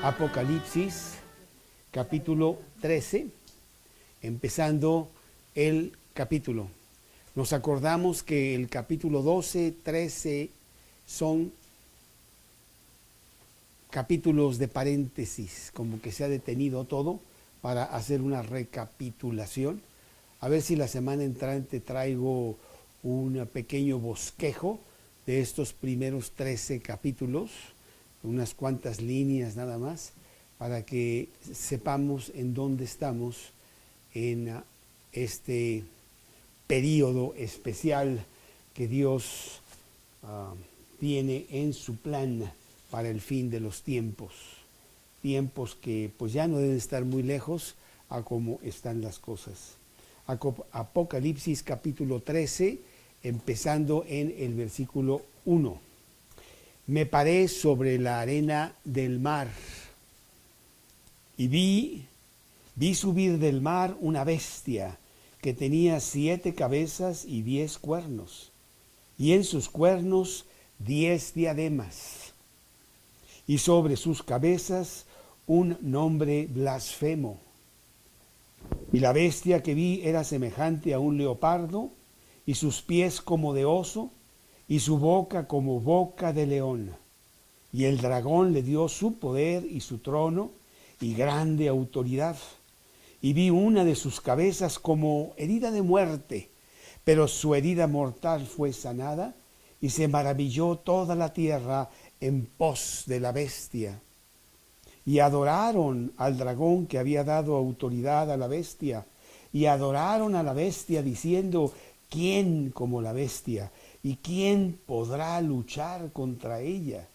Apocalipsis, capítulo 13, empezando el capítulo. Nos acordamos que el capítulo 12, 13 son capítulos de paréntesis, como que se ha detenido todo para hacer una recapitulación. A ver si la semana entrante traigo un pequeño bosquejo de estos primeros 13 capítulos, unas cuantas líneas nada más, para que sepamos en dónde estamos en este periodo especial que Dios tiene en su plan para el fin de los tiempos. Tiempos que pues ya no deben estar muy lejos a cómo están las cosas. Apocalipsis capítulo 13, empezando en el versículo 1. Me paré sobre la arena del mar y vi subir del mar una bestia que tenía 7 cabezas y 10 cuernos, y en sus cuernos 10 diademas, y sobre sus cabezas un nombre blasfemo. Y la bestia que vi era semejante a un leopardo, y sus pies como de oso, y su boca como boca de león. Y el dragón le dio su poder y su trono y grande autoridad. Y vi una de sus cabezas como herida de muerte, pero su herida mortal fue sanada, y se maravilló toda la tierra en pos de la bestia. Y adoraron al dragón que había dado autoridad a la bestia, y adoraron a la bestia diciendo: ¿quién como la bestia? ¿Y quién podrá luchar contra ella?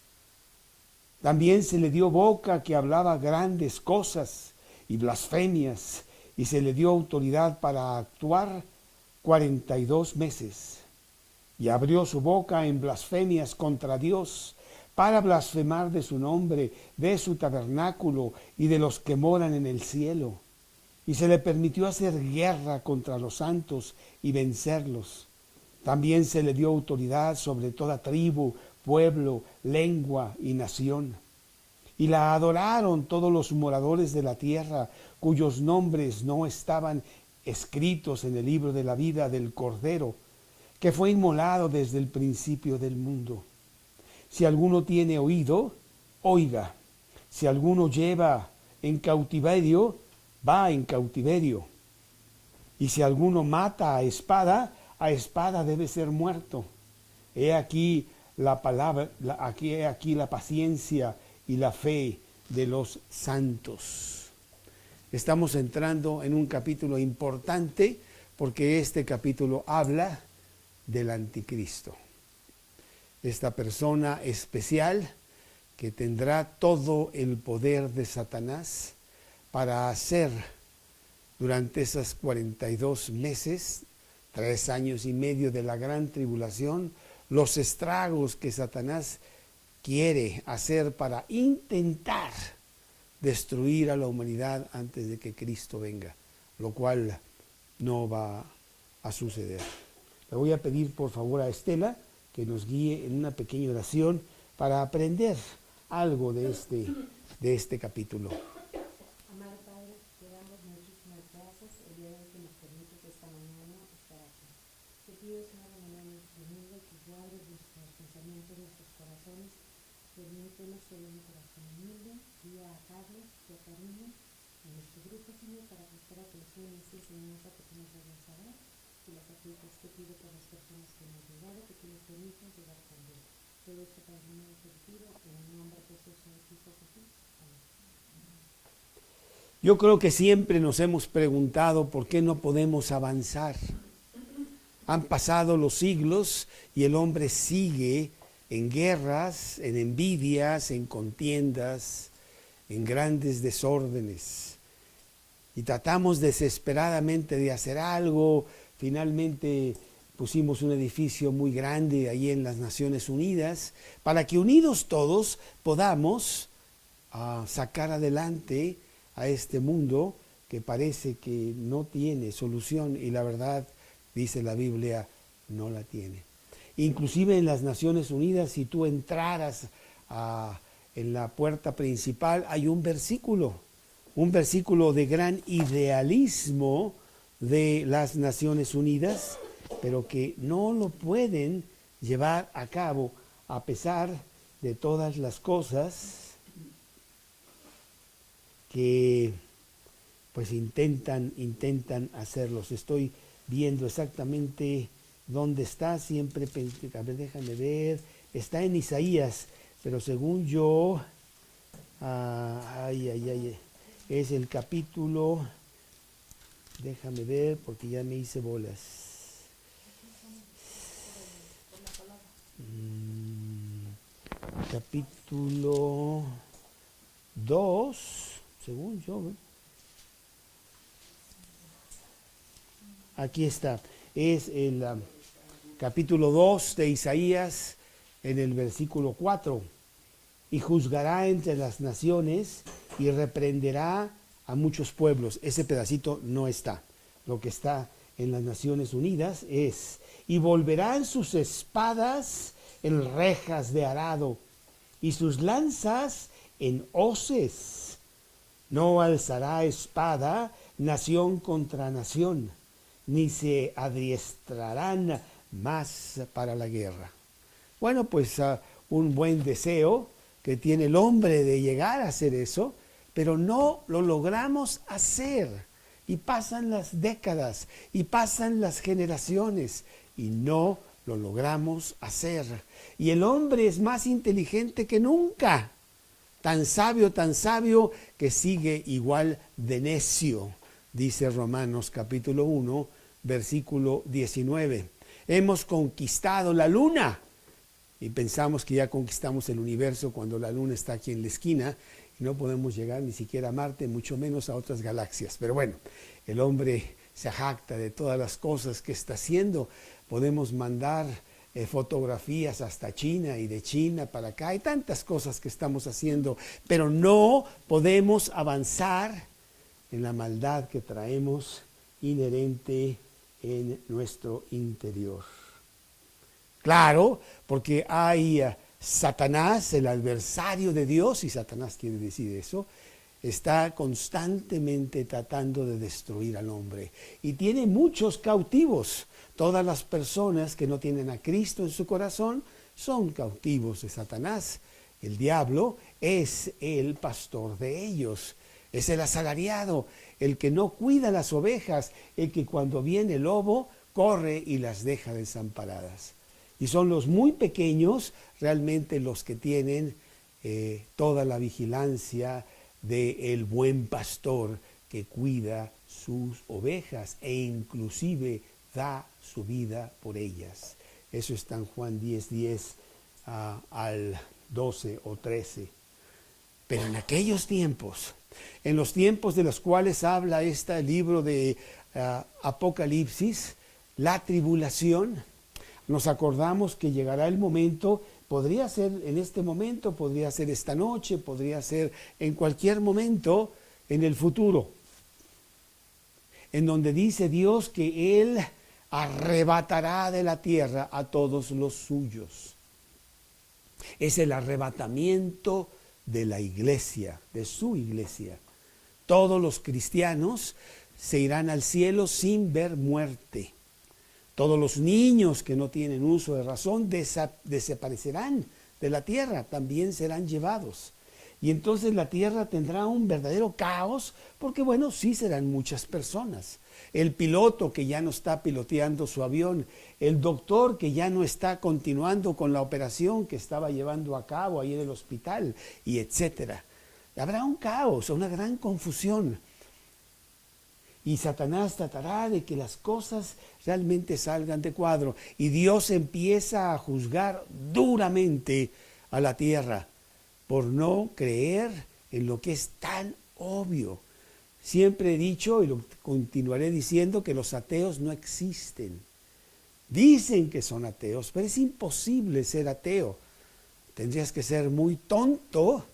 También se le dio boca que hablaba grandes cosas y blasfemias, y se le dio autoridad para actuar 42 meses. Y abrió su boca en blasfemias contra Dios, para blasfemar de su nombre, de su tabernáculo y de los que moran en el cielo. Y se le permitió hacer guerra contra los santos y vencerlos. También se le dio autoridad sobre toda tribu, pueblo, lengua y nación. Y la adoraron todos los moradores de la tierra, cuyos nombres no estaban escritos en el libro de la vida del Cordero, que fue inmolado desde el principio del mundo. Si alguno tiene oído, oiga. Si alguno lleva en cautiverio, va en cautiverio. Y si alguno mata a espada debe ser muerto. He aquí la palabra, he aquí la paciencia y la fe de los santos. Estamos entrando en un capítulo importante, porque este capítulo habla del anticristo. Esta persona especial que tendrá todo el poder de Satanás para hacer durante esos 42 meses, 3 años y medio de la gran tribulación, los estragos que Satanás quiere hacer para intentar destruir a la humanidad antes de que Cristo venga, lo cual no va a suceder. Le voy a pedir por favor a Estela que nos guíe en una pequeña oración para aprender algo de este capítulo. Amado Padre, te damos muchísimas gracias el día de hoy que nos permites esta mañana estar aquí. Te pido, Señor, de manera muy humilde, que tú abres nuestros pensamientos, nuestros corazones. Permítenos ser un corazón humilde. Guía a Carlos y a Karina en nuestro grupo, Señor, para que esta atención y esta enseñanza que tú nos hagas saber. Y las apliques, te pido por las personas que nos han llegado, que tú les permitas llegar también. Todo esto para el nombre de Cristo, en el nombre precioso de Cristo Jesús. Amén. Yo creo que siempre nos hemos preguntado por qué no podemos avanzar. Han pasado los siglos y el hombre sigue en guerras, en envidias, en contiendas, en grandes desórdenes. Y tratamos desesperadamente de hacer algo. Finalmente pusimos un edificio muy grande ahí en las Naciones Unidas para que unidos todos podamos sacar adelante a este mundo que parece que no tiene solución, y la verdad, dice la Biblia, no la tiene. Inclusive en las Naciones Unidas, si tú entraras en la puerta principal hay un versículo de gran idealismo de las Naciones Unidas, pero que no lo pueden llevar a cabo a pesar de todas las cosas que pues intentan hacerlos. Estoy viendo exactamente dónde está, siempre pensé, a ver, déjame ver, está en Isaías, pero según yo, es el capítulo, déjame ver porque ya me hice bolas. Capítulo 2, según yo. Aquí está, es el capítulo 2 de Isaías en el versículo 4. Y juzgará entre las naciones y reprenderá a muchos pueblos. Ese pedacito no está. Lo que está en las Naciones Unidas es: y volverán sus espadas en rejas de arado y sus lanzas en hoces. No alzará espada nación contra nación, ni se adiestrarán más para la guerra. Bueno, pues un buen deseo que tiene el hombre de llegar a hacer eso, pero no lo logramos hacer. Y pasan las décadas, y pasan las generaciones, y no lo logramos hacer. Y el hombre es más inteligente que nunca, tan sabio, que sigue igual de necio, dice Romanos capítulo 1, versículo 19. Hemos conquistado la luna y pensamos que ya conquistamos el universo cuando la luna está aquí en la esquina y no podemos llegar ni siquiera a Marte, mucho menos a otras galaxias. Pero bueno, el hombre se jacta de todas las cosas que está haciendo. Podemos mandar fotografías hasta China y de China para acá. Hay tantas cosas que estamos haciendo, pero no podemos avanzar en la maldad que traemos inherente en nuestro interior. Claro, porque hay Satanás, el adversario de Dios, y Satanás quiere decir eso, está constantemente tratando de destruir al hombre. Y tiene muchos cautivos. Todas las personas que no tienen a Cristo en su corazón son cautivos de Satanás. El diablo es el pastor de ellos. Es el asalariado, el que no cuida las ovejas, el que cuando viene el lobo corre y las deja desamparadas. Y son los muy pequeños realmente los que tienen toda la vigilancia del buen pastor que cuida sus ovejas e inclusive da su vida por ellas. Eso está en Juan 10:10 al 12 o 13. Pero en aquellos tiempos, en los tiempos de los cuales habla este libro de Apocalipsis, la tribulación, nos acordamos que llegará el momento, podría ser en este momento, podría ser esta noche, podría ser en cualquier momento en el futuro, en donde dice Dios que Él arrebatará de la tierra a todos los suyos. Es el arrebatamiento de la iglesia, de su iglesia. Todos los cristianos se irán al cielo sin ver muerte. Todos los niños que no tienen uso de razón desaparecerán de la tierra, también serán llevados. Y entonces la tierra tendrá un verdadero caos, porque bueno, sí serán muchas personas. El piloto que ya no está piloteando su avión, el doctor que ya no está continuando con la operación que estaba llevando a cabo ahí en el hospital, y etcétera. Habrá un caos, una gran confusión. Y Satanás tratará de que las cosas realmente salgan de cuadro. Y Dios empieza a juzgar duramente a la tierra por no creer en lo que es tan obvio. Siempre he dicho, y lo continuaré diciendo, que los ateos no existen. Dicen que son ateos, pero es imposible ser ateo. Tendrías que ser muy tonto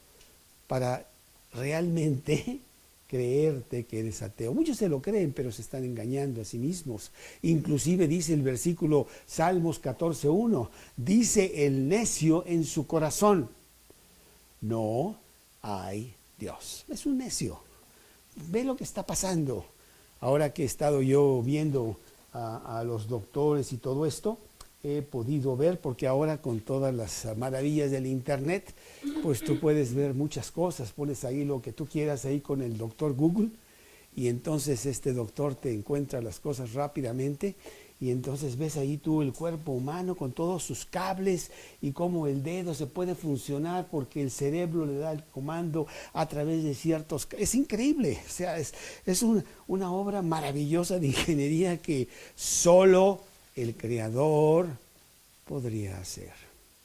para realmente creerte que eres ateo. Muchos se lo creen, pero se están engañando a sí mismos. Inclusive dice el versículo Salmos 14:1, dice el necio en su corazón: no hay Dios. Es un necio. Ve lo que está pasando. Ahora que he estado yo viendo a los doctores y todo esto, he podido ver, porque ahora con todas las maravillas del internet, pues tú puedes ver muchas cosas. Pones ahí lo que tú quieras ahí con el doctor Google, y entonces este doctor te encuentra las cosas rápidamente, y entonces ves ahí tú el cuerpo humano con todos sus cables y cómo el dedo se puede funcionar porque el cerebro le da el comando a través de ciertos... Es increíble, o sea, es una obra maravillosa de ingeniería que solo el Creador podría hacer.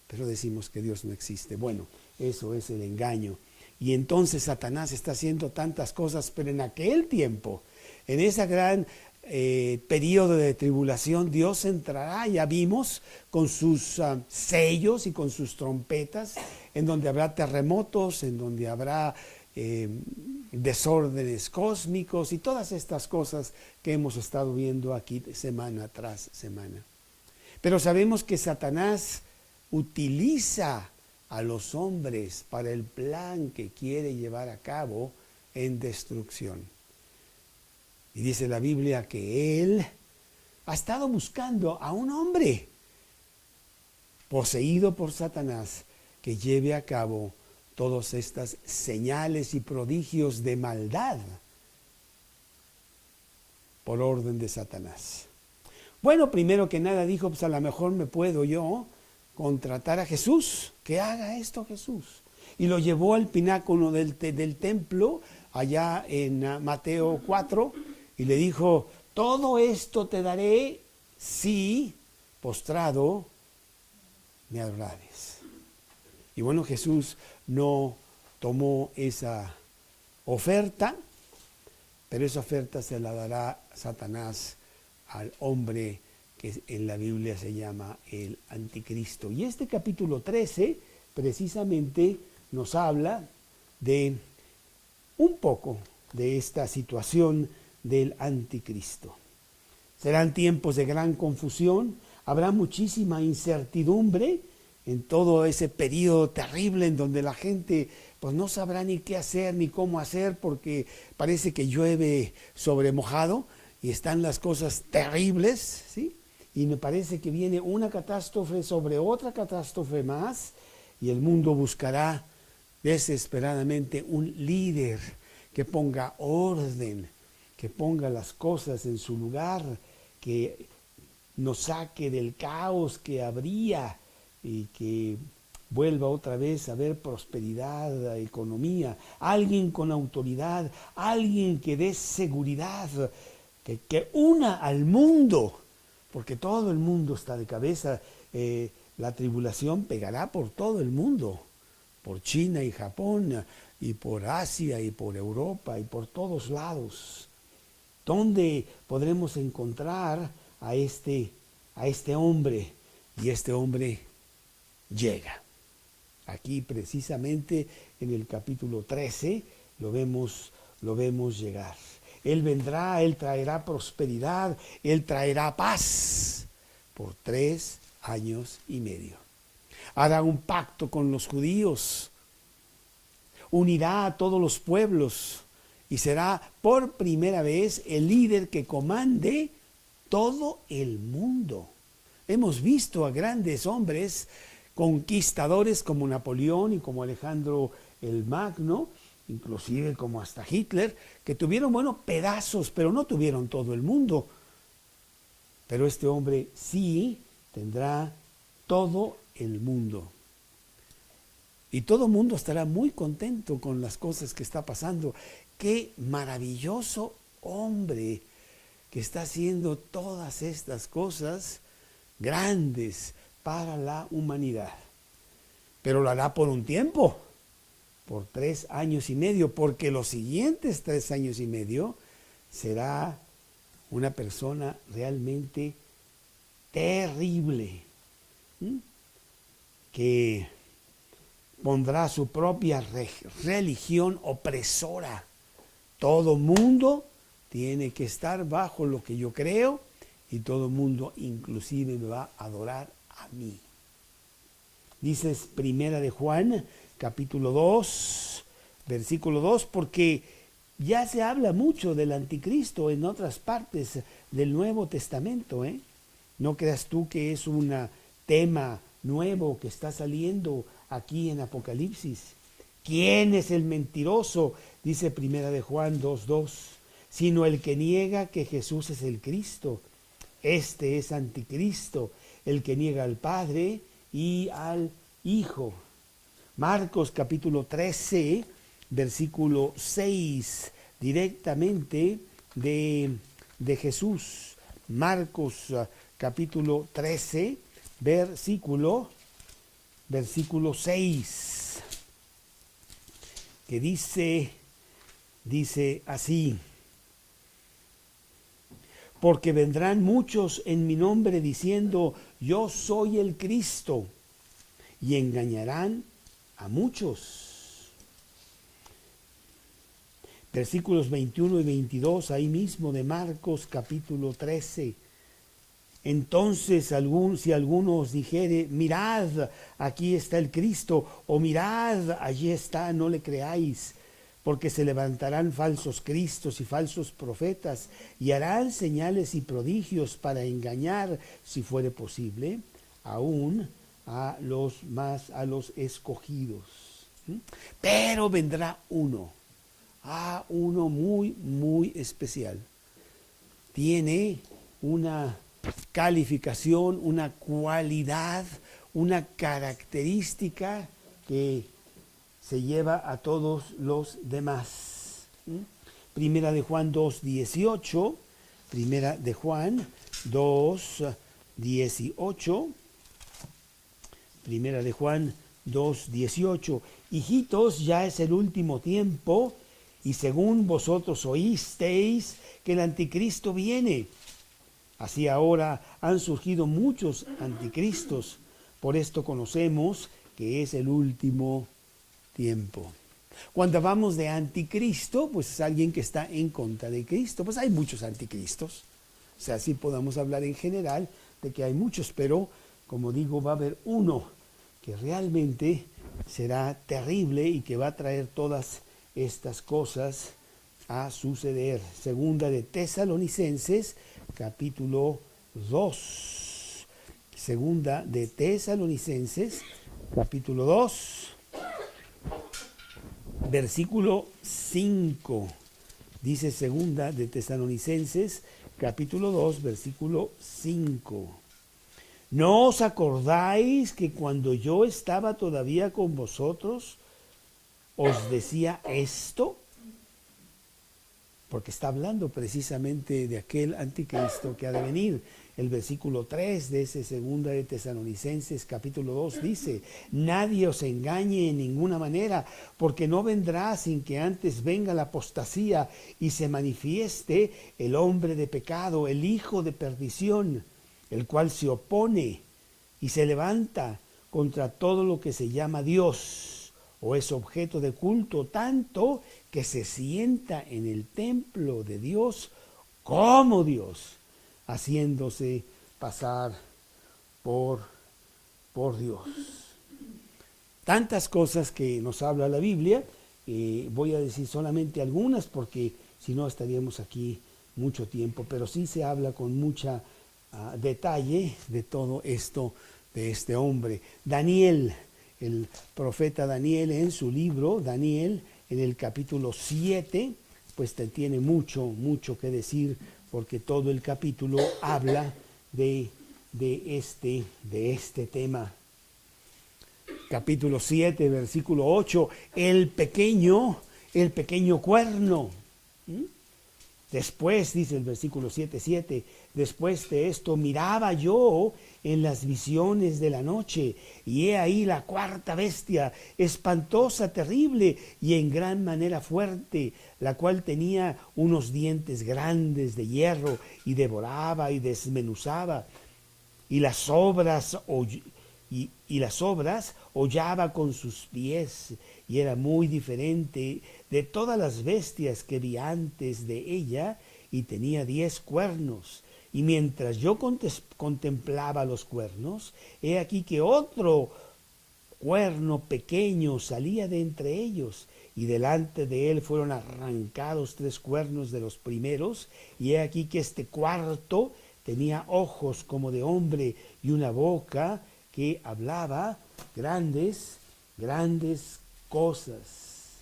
Pero decimos que Dios no existe. Bueno, eso es el engaño. Y entonces Satanás está haciendo tantas cosas, pero en aquel tiempo, en esa gran periodo de tribulación, Dios entrará, ya vimos, con sus sellos y con sus trompetas, en donde habrá terremotos, en donde habrá desórdenes cósmicos y todas estas cosas que hemos estado viendo aquí semana tras semana. Pero sabemos que Satanás utiliza a los hombres para el plan que quiere llevar a cabo en destrucción. Y dice la Biblia que él ha estado buscando a un hombre poseído por Satanás que lleve a cabo todas estas señales y prodigios de maldad por orden de Satanás. Bueno, primero que nada dijo, pues a lo mejor me puedo yo contratar a Jesús, que haga esto Jesús. Y lo llevó al pináculo del templo, allá en Mateo 4, y le dijo, todo esto te daré si postrado me adorares. Y bueno, Jesús no tomó esa oferta, pero esa oferta se la dará Satanás al hombre que en la Biblia se llama el anticristo. Y este capítulo 13 precisamente nos habla de un poco de esta situación del anticristo. Serán tiempos de gran confusión, habrá muchísima incertidumbre en todo ese periodo terrible en donde la gente pues no sabrá ni qué hacer ni cómo hacer, porque parece que llueve sobre mojado y están las cosas terribles, ¿sí? Y me parece que viene una catástrofe sobre otra catástrofe más, y el mundo buscará desesperadamente un líder que ponga orden, que ponga las cosas en su lugar, que nos saque del caos que habría y que vuelva otra vez a haber prosperidad, economía, alguien con autoridad, alguien que dé seguridad, que una al mundo, porque todo el mundo está de cabeza. La tribulación pegará por todo el mundo, por China y Japón, y por Asia y por Europa y por todos lados. ¿Dónde podremos encontrar a este hombre? Y este hombre llega. Aquí precisamente en el capítulo 13 lo vemos llegar. Él vendrá, Él traerá prosperidad, Él traerá paz por 3 años y medio. Hará un pacto con los judíos, unirá a todos los pueblos y será por primera vez el líder que comande todo el mundo. Hemos visto a grandes hombres conquistadores como Napoleón y como Alejandro el Magno, inclusive como hasta Hitler, que tuvieron, pedazos, pero no tuvieron todo el mundo. Pero este hombre sí tendrá todo el mundo. Y todo el mundo estará muy contento con las cosas que está pasando. Qué maravilloso hombre que está haciendo todas estas cosas grandes para la humanidad. Pero lo hará por un tiempo, por 3 años y medio, porque los siguientes 3 años y medio será una persona realmente terrible, que pondrá su propia religión opresora. Todo mundo tiene que estar bajo lo que yo creo, y todo mundo inclusive me va a adorar a mí. Dices Primera de Juan capítulo 2, versículo 2, porque ya se habla mucho del anticristo en otras partes del Nuevo Testamento, ¿eh? No creas tú que es un tema nuevo que está saliendo aquí en Apocalipsis. ¿Quién es el mentiroso? Dice Primera de Juan 2:2, sino el que niega que Jesús es el Cristo. Este es anticristo, el que niega al Padre y al Hijo. Marcos capítulo 13, versículo 6, directamente de Jesús. Marcos capítulo 13, versículo 6, que dice así: porque vendrán muchos en mi nombre diciendo, yo soy el Cristo, y engañarán a muchos. Versículos 21 y 22, ahí mismo de Marcos capítulo 13. Entonces, si alguno os dijere, mirad, aquí está el Cristo, o mirad, allí está, no le creáis, porque se levantarán falsos cristos y falsos profetas, y harán señales y prodigios para engañar, si fuere posible, aún a los escogidos. Pero vendrá uno muy, muy especial. Tiene una calificación, una cualidad, una característica que se lleva a todos los demás. Primera de Juan 2:18, Primera de Juan 2:18, Primera de Juan 2:18, hijitos, ya es el último tiempo, y según vosotros oísteis que el anticristo viene. Así ahora han surgido muchos anticristos. Por esto conocemos que es el último tiempo. Cuando hablamos de anticristo, pues es alguien que está en contra de Cristo. Pues hay muchos anticristos. O sea, sí podemos hablar en general de que hay muchos, pero como digo, va a haber uno que realmente será terrible y que va a traer todas estas cosas a suceder. Segunda de Tesalonicenses, capítulo 2. Segunda de Tesalonicenses, capítulo 2, versículo 5. Dice segunda de Tesalonicenses, capítulo 2, versículo 5. ¿No os acordáis que cuando yo estaba todavía con vosotros, os decía esto? Porque está hablando precisamente de aquel anticristo que ha de venir. El versículo 3 de ese segunda de Tesalonicenses capítulo 2 dice, nadie os engañe en ninguna manera, porque no vendrá sin que antes venga la apostasía y se manifieste el hombre de pecado, el hijo de perdición, el cual se opone y se levanta contra todo lo que se llama Dios o es objeto de culto, tanto que se sienta en el templo de Dios como Dios, haciéndose pasar por Dios. Tantas cosas que nos habla la Biblia, voy a decir solamente algunas porque si no estaríamos aquí mucho tiempo, pero sí se habla con mucha detalle de todo esto, de este hombre. Daniel, el profeta Daniel, en su libro, Daniel, en el capítulo 7, pues tiene mucho que decir, porque todo el capítulo habla de este tema. Capítulo 7, versículo 8, el pequeño cuerno. Después, dice el versículo 7:7, después de esto miraba yo en las visiones de la noche, y he ahí la cuarta bestia, espantosa, terrible y en gran manera fuerte, la cual tenía unos dientes grandes de hierro, y devoraba y desmenuzaba, y las obras hollaba con sus pies, y era muy diferente de todas las bestias que vi antes de ella, y tenía 10 cuernos. Y mientras yo contemplaba los cuernos, he aquí que otro cuerno pequeño salía de entre ellos, y delante de él fueron arrancados 3 cuernos de los primeros, y he aquí que este cuarto tenía ojos como de hombre y una boca que hablaba grandes cosas.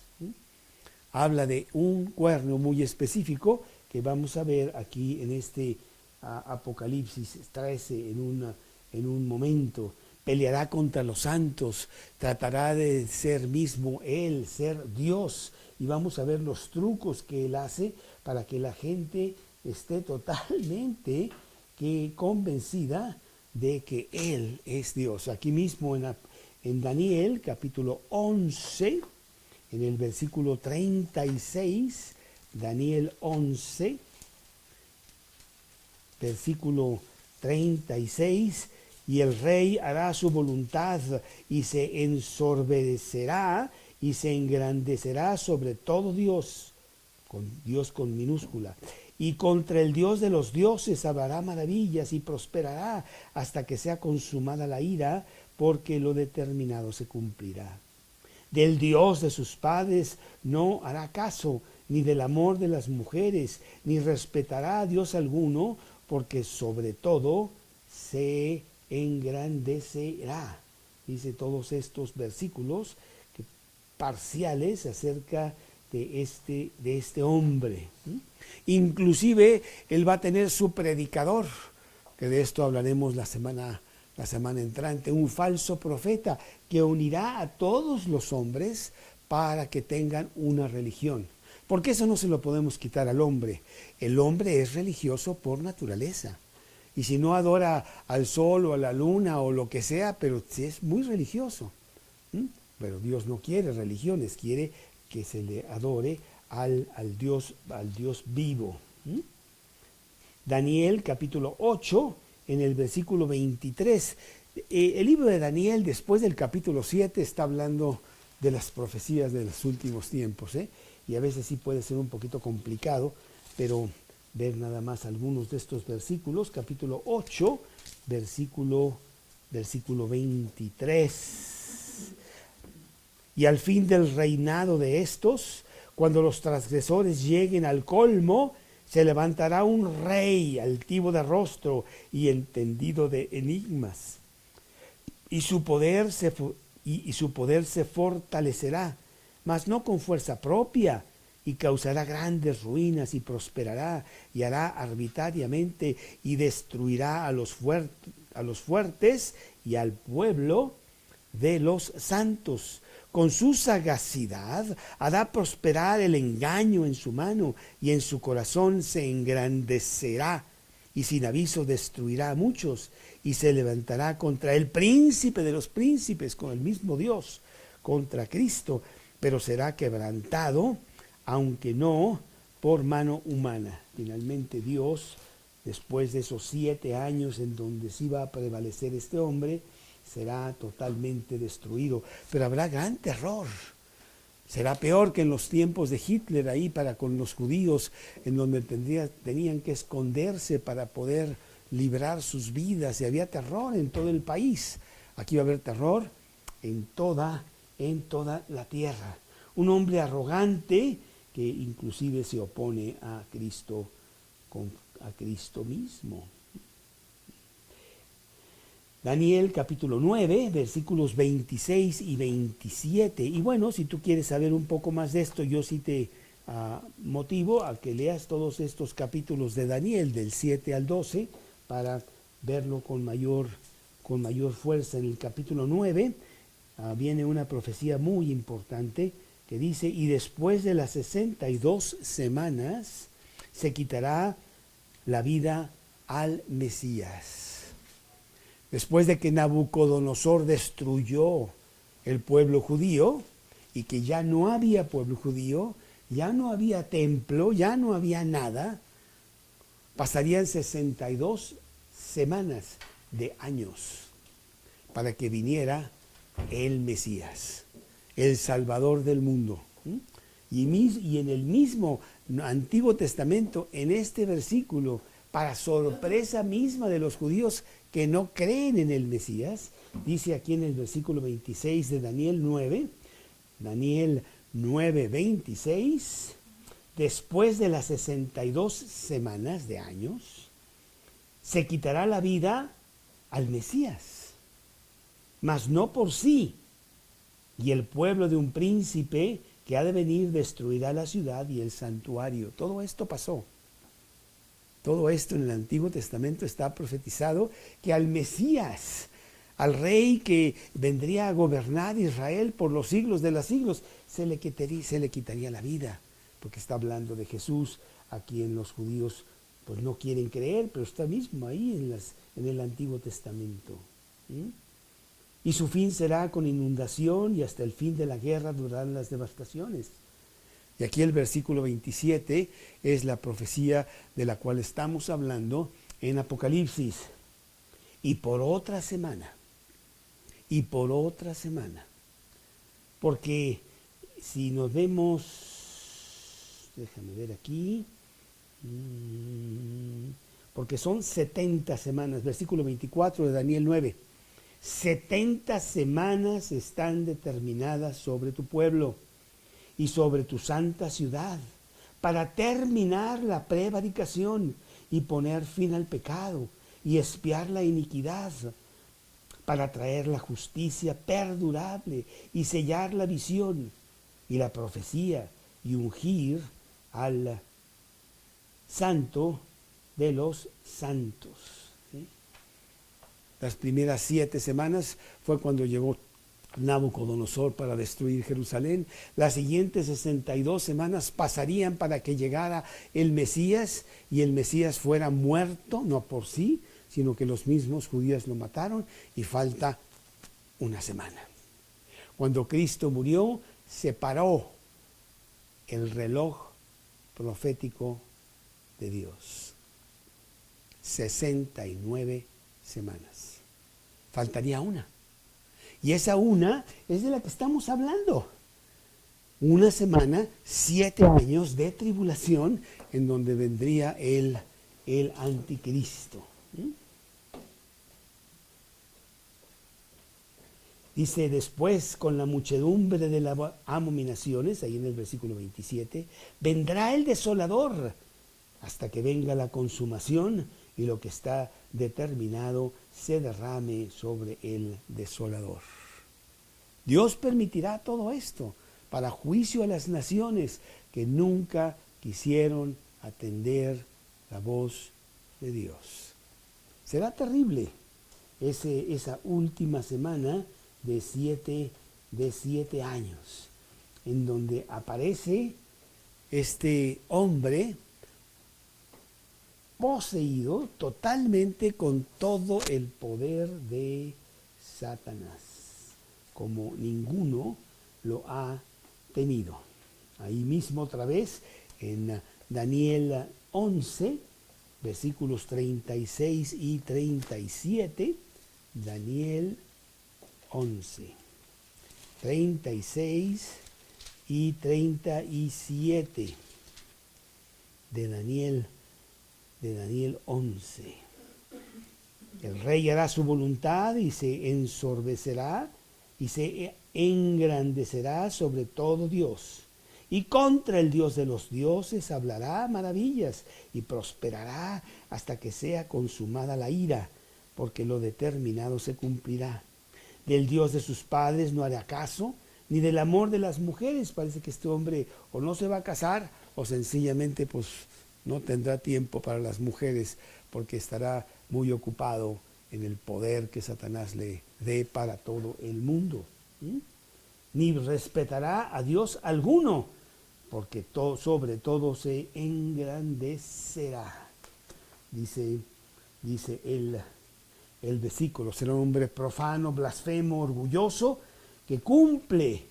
Habla de un cuerno muy específico que vamos a ver aquí en este Apocalipsis 13 en un momento. Peleará contra los santos, tratará de ser mismo él, ser Dios, y vamos a ver los trucos que él hace para que la gente esté totalmente convencida de que él es Dios. Aquí mismo en Daniel capítulo 11, en el versículo 36, Daniel 11, versículo 36, y el rey hará su voluntad y se ensorbecerá y se engrandecerá sobre todo Dios con minúscula, y contra el Dios de los dioses hablará maravillas y prosperará hasta que sea consumada la ira, porque lo determinado se cumplirá. Del Dios de sus padres no hará caso, ni del amor de las mujeres, ni respetará a Dios alguno, porque sobre todo se engrandecerá. Dice todos estos versículos parciales acerca de este hombre. Inclusive él va a tener su predicador, que de esto hablaremos la semana entrante, un falso profeta que unirá a todos los hombres para que tengan una religión. Porque eso no se lo podemos quitar al hombre. El hombre es religioso por naturaleza. Y si no adora al sol o a la luna o lo que sea, pero es muy religioso. Pero Dios no quiere religiones, quiere que se le adore al Dios vivo. Daniel capítulo 8, en el versículo 23. El libro de Daniel, después del capítulo 7, está hablando de las profecías de los últimos tiempos. Y a veces sí puede ser un poquito complicado, pero ver nada más algunos de estos versículos. Capítulo 8, versículo 23. Y al fin del reinado de estos, cuando los transgresores lleguen al colmo, se levantará un rey altivo de rostro y entendido de enigmas, y su poder se fortalecerá, mas no con fuerza propia, y causará grandes ruinas y prosperará y hará arbitrariamente y destruirá a los fuertes y al pueblo de los santos. Con su sagacidad hará prosperar el engaño en su mano, y en su corazón se engrandecerá, y sin aviso destruirá a muchos, y se levantará contra el príncipe de los príncipes, con el mismo Dios, contra Cristo, pero será quebrantado, aunque no por mano humana. Finalmente Dios, después de esos 7 años en donde sí va a prevalecer este hombre, será totalmente destruido, pero habrá gran terror. Será peor que en los tiempos de Hitler ahí para con los judíos, en donde tenían que esconderse para poder librar sus vidas, y había terror en todo el país. Aquí va a haber terror en toda la tierra. Un hombre arrogante que inclusive se opone a Cristo mismo. Daniel capítulo 9, versículos 26 y 27. Y bueno, si tú quieres saber un poco más de esto, yo sí te motivo a que leas todos estos capítulos de Daniel, del 7 al 12, para verlo con mayor fuerza. En el capítulo 9 viene una profecía muy importante que dice: y después de las 62 semanas se quitará la vida al Mesías. Después de que Nabucodonosor destruyó el pueblo judío, y que ya no había pueblo judío, ya no había templo, ya no había nada, pasarían 62 semanas de años para que viniera el Mesías, el Salvador del mundo. Y en el mismo Antiguo Testamento, en este versículo, para sorpresa misma de los judíos que no creen en el Mesías. Dice aquí en el versículo 26 de Daniel 9:26, después de las 62 semanas de años, se quitará la vida al Mesías, mas no por sí, y el pueblo de un príncipe que ha de venir destruirá la ciudad y el santuario. Todo esto pasó. Todo esto en el Antiguo Testamento está profetizado, que al Mesías, al rey que vendría a gobernar Israel por los siglos de los siglos, se le quitaría la vida, porque está hablando de Jesús, a quien los judíos pues no quieren creer, pero está mismo ahí en el Antiguo Testamento. Y su fin será con inundación, y hasta el fin de la guerra durarán las devastaciones. Y aquí el versículo 27 es la profecía de la cual estamos hablando en Apocalipsis. Y por otra semana, porque si nos vemos, déjame ver aquí, porque son 70 semanas, versículo 24 de Daniel 9. 70 semanas están determinadas sobre tu pueblo y sobre tu santa ciudad, para terminar la prevaricación y poner fin al pecado y expiar la iniquidad, para traer la justicia perdurable y sellar la visión y la profecía y ungir al santo de los santos. ¿Sí? Las primeras 7 semanas fue cuando llegó Nabucodonosor para destruir Jerusalén. Las siguientes 62 semanas pasarían para que llegara el Mesías, y el Mesías fuera muerto, no por sí, sino que los mismos judíos lo mataron, y falta una semana. Cuando Cristo murió, se paró el reloj profético de Dios. 69 semanas. Faltaría una. Y esa una es de la que estamos hablando. Una semana, 7 años de tribulación, en donde vendría el anticristo. Dice después, con la muchedumbre de las abominaciones, ahí en el versículo 27, vendrá el desolador hasta que venga la consumación y lo que está determinado se derrame sobre el desolador. Dios permitirá todo esto para juicio a las naciones que nunca quisieron atender la voz de Dios. Será terrible esa última semana de 7 años, en donde aparece este hombre poseído totalmente con todo el poder de Satanás, como ninguno lo ha tenido. Ahí mismo otra vez en Daniel 11, versículos 36 y 37, Daniel 11, 36 y 37 de Daniel 11. El rey hará su voluntad y se ensorbecerá y se engrandecerá sobre todo Dios. Y contra el Dios de los dioses hablará maravillas y prosperará hasta que sea consumada la ira, porque lo determinado se cumplirá. Del Dios de sus padres no hará caso, ni del amor de las mujeres. Parece que este hombre o no se va a casar o sencillamente pues no tendrá tiempo para las mujeres, porque estará muy ocupado en el poder que Satanás le dé para todo el mundo. Ni respetará a Dios alguno, porque sobre todo se engrandecerá. Dice el versículo: será un hombre profano, blasfemo, orgulloso, que cumple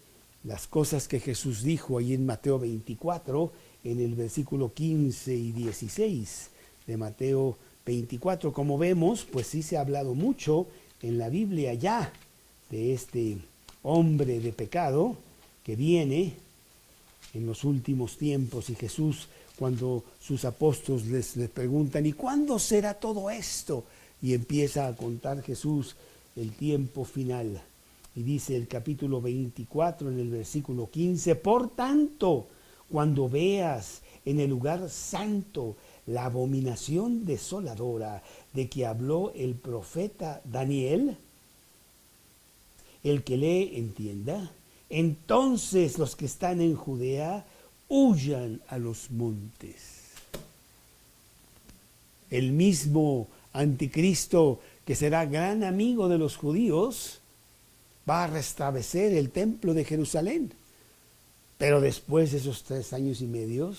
las cosas que Jesús dijo ahí en Mateo 24, en el versículo 15 y 16 de Mateo 24. Como vemos, pues sí se ha hablado mucho en la Biblia ya de este hombre de pecado que viene en los últimos tiempos, y Jesús, cuando sus apóstoles les preguntan, ¿y cuándo será todo esto? Y empieza a contar Jesús el tiempo final. Y dice el capítulo 24 en el versículo 15, por tanto, cuando veas en el lugar santo la abominación desoladora de que habló el profeta Daniel, el que lee entienda, entonces los que están en Judea huyan a los montes. El mismo anticristo, que será gran amigo de los judíos, va a restablecer el templo de Jerusalén. Pero después de esos 3 años y medio,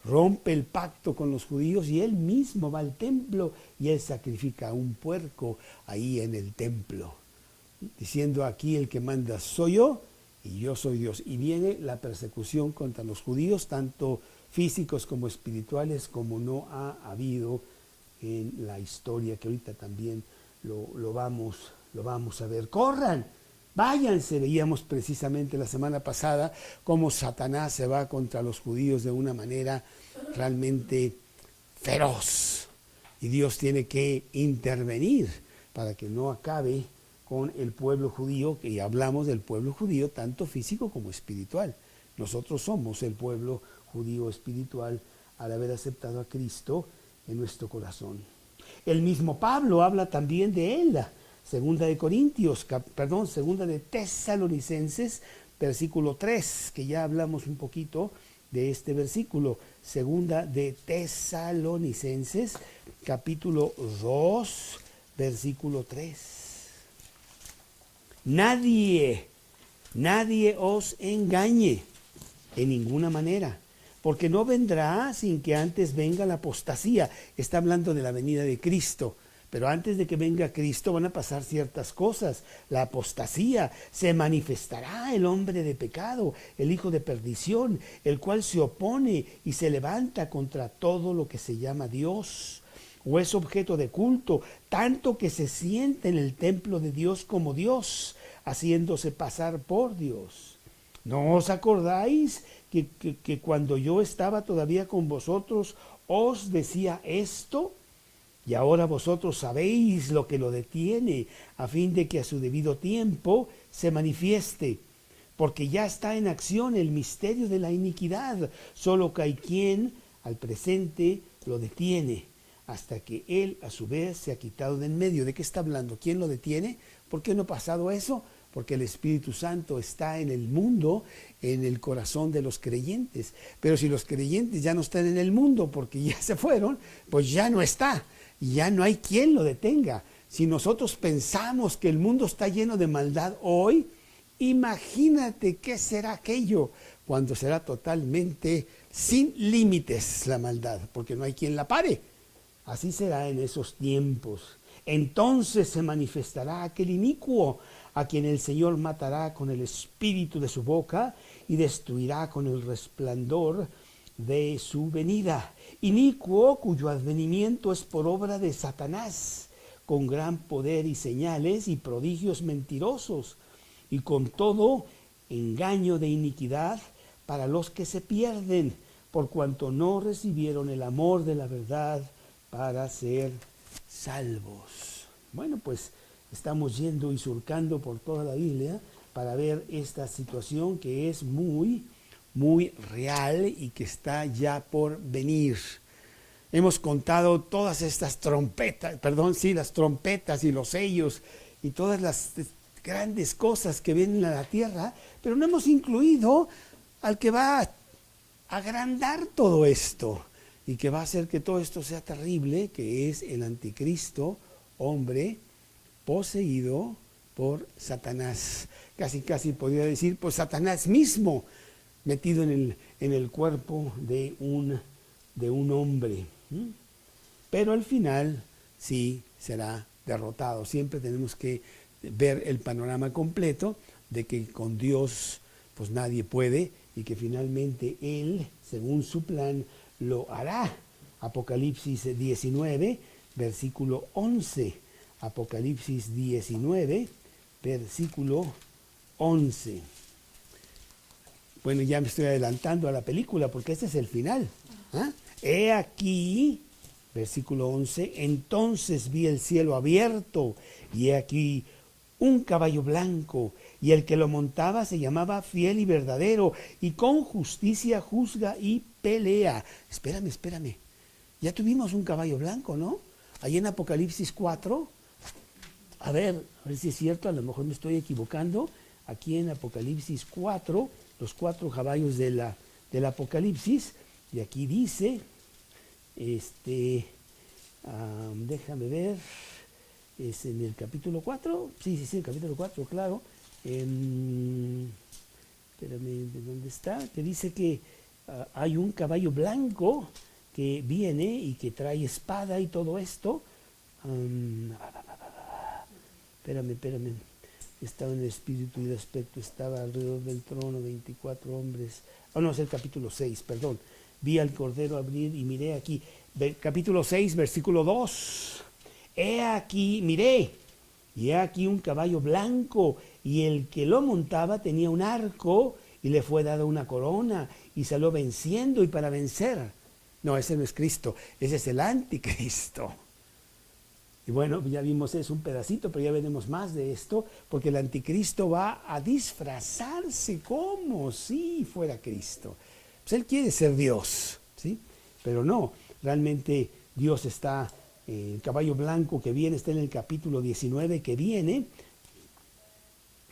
rompe el pacto con los judíos y él mismo va al templo y él sacrifica a un puerco ahí en el templo, diciendo: aquí el que manda soy yo y yo soy Dios. Y viene la persecución contra los judíos, tanto físicos como espirituales, como no ha habido en la historia, que ahorita también lo vamos a ver. ¡Corran! Váyanse. Veíamos precisamente la semana pasada cómo Satanás se va contra los judíos de una manera realmente feroz. Y Dios tiene que intervenir para que no acabe con el pueblo judío, que hablamos del pueblo judío tanto físico como espiritual. Nosotros somos el pueblo judío espiritual al haber aceptado a Cristo en nuestro corazón. El mismo Pablo habla también de él. Segunda de Tesalonicenses, versículo 3, que ya hablamos un poquito de este versículo. Segunda de Tesalonicenses, capítulo 2, versículo 3. Nadie os engañe en ninguna manera, porque no vendrá sin que antes venga la apostasía. Está hablando de la venida de Cristo. Pero antes de que venga Cristo van a pasar ciertas cosas. La apostasía, se manifestará el hombre de pecado, el hijo de perdición, el cual se opone y se levanta contra todo lo que se llama Dios o es objeto de culto, tanto que se siente en el templo de Dios como Dios, haciéndose pasar por Dios. ¿No os acordáis que cuando yo estaba todavía con vosotros os decía esto? Y ahora vosotros sabéis lo que lo detiene, a fin de que a su debido tiempo se manifieste. Porque ya está en acción el misterio de la iniquidad, solo que hay quien al presente lo detiene, hasta que él a su vez se ha quitado de en medio. ¿De qué está hablando? ¿Quién lo detiene? ¿Por qué no ha pasado eso? Porque el Espíritu Santo está en el mundo, en el corazón de los creyentes. Pero si los creyentes ya no están en el mundo porque ya se fueron, pues ya no está. Y ya no hay quien lo detenga. Si nosotros pensamos que el mundo está lleno de maldad hoy, imagínate qué será aquello cuando será totalmente sin límites la maldad, porque no hay quien la pare. Así será en esos tiempos. Entonces se manifestará aquel inicuo, a quien el Señor matará con el espíritu de su boca y destruirá con el resplandor de su venida. Inicuo, cuyo advenimiento es por obra de Satanás, con gran poder y señales y prodigios mentirosos, y con todo engaño de iniquidad para los que se pierden, por cuanto no recibieron el amor de la verdad para ser salvos. Bueno, pues estamos yendo y surcando por toda la Biblia para ver esta situación que es muy real y que está ya por venir. Hemos contado todas estas las trompetas y los sellos y todas las grandes cosas que vienen a la tierra, pero no hemos incluido al que va a agrandar todo esto y que va a hacer que todo esto sea terrible, que es el anticristo, hombre poseído por Satanás. Casi podría decir, pues Satanás mismo, metido en el cuerpo de un hombre. Pero al final sí será derrotado. Siempre tenemos que ver el panorama completo de que con Dios pues nadie puede y que finalmente Él, según su plan, lo hará. Apocalipsis 19, versículo 11. Apocalipsis 19, versículo 11. Bueno, ya me estoy adelantando a la película porque este es el final. ¿Ah? He aquí, versículo 11, entonces vi el cielo abierto y he aquí un caballo blanco, y el que lo montaba se llamaba Fiel y Verdadero, y con justicia juzga y pelea. Espérame. Ya tuvimos un caballo blanco, ¿no? Ahí en Apocalipsis 4. A ver si es cierto, a lo mejor me estoy equivocando. Aquí en Apocalipsis 4, los 4 caballos del Apocalipsis, y aquí dice, déjame ver, es en el capítulo 4, sí, el capítulo 4, claro. Espérame, ¿de dónde está? Que dice que hay un caballo blanco que viene y que trae espada y todo esto. Espérame. Estaba en el espíritu y el aspecto, estaba alrededor del trono 24 hombres. No, es el capítulo 6, perdón. Vi al Cordero abrir y miré aquí. Capítulo 6, versículo 2. He aquí, miré, y he aquí un caballo blanco, y el que lo montaba tenía un arco, y le fue dada una corona, y salió venciendo y para vencer. No, ese no es Cristo, ese es el anticristo. Y bueno, ya vimos, es un pedacito, pero ya veremos más de esto, porque el anticristo va a disfrazarse como si fuera Cristo. Pues él quiere ser Dios, ¿sí? Pero no, realmente Dios está, el caballo blanco que viene, está en el capítulo 19 que viene,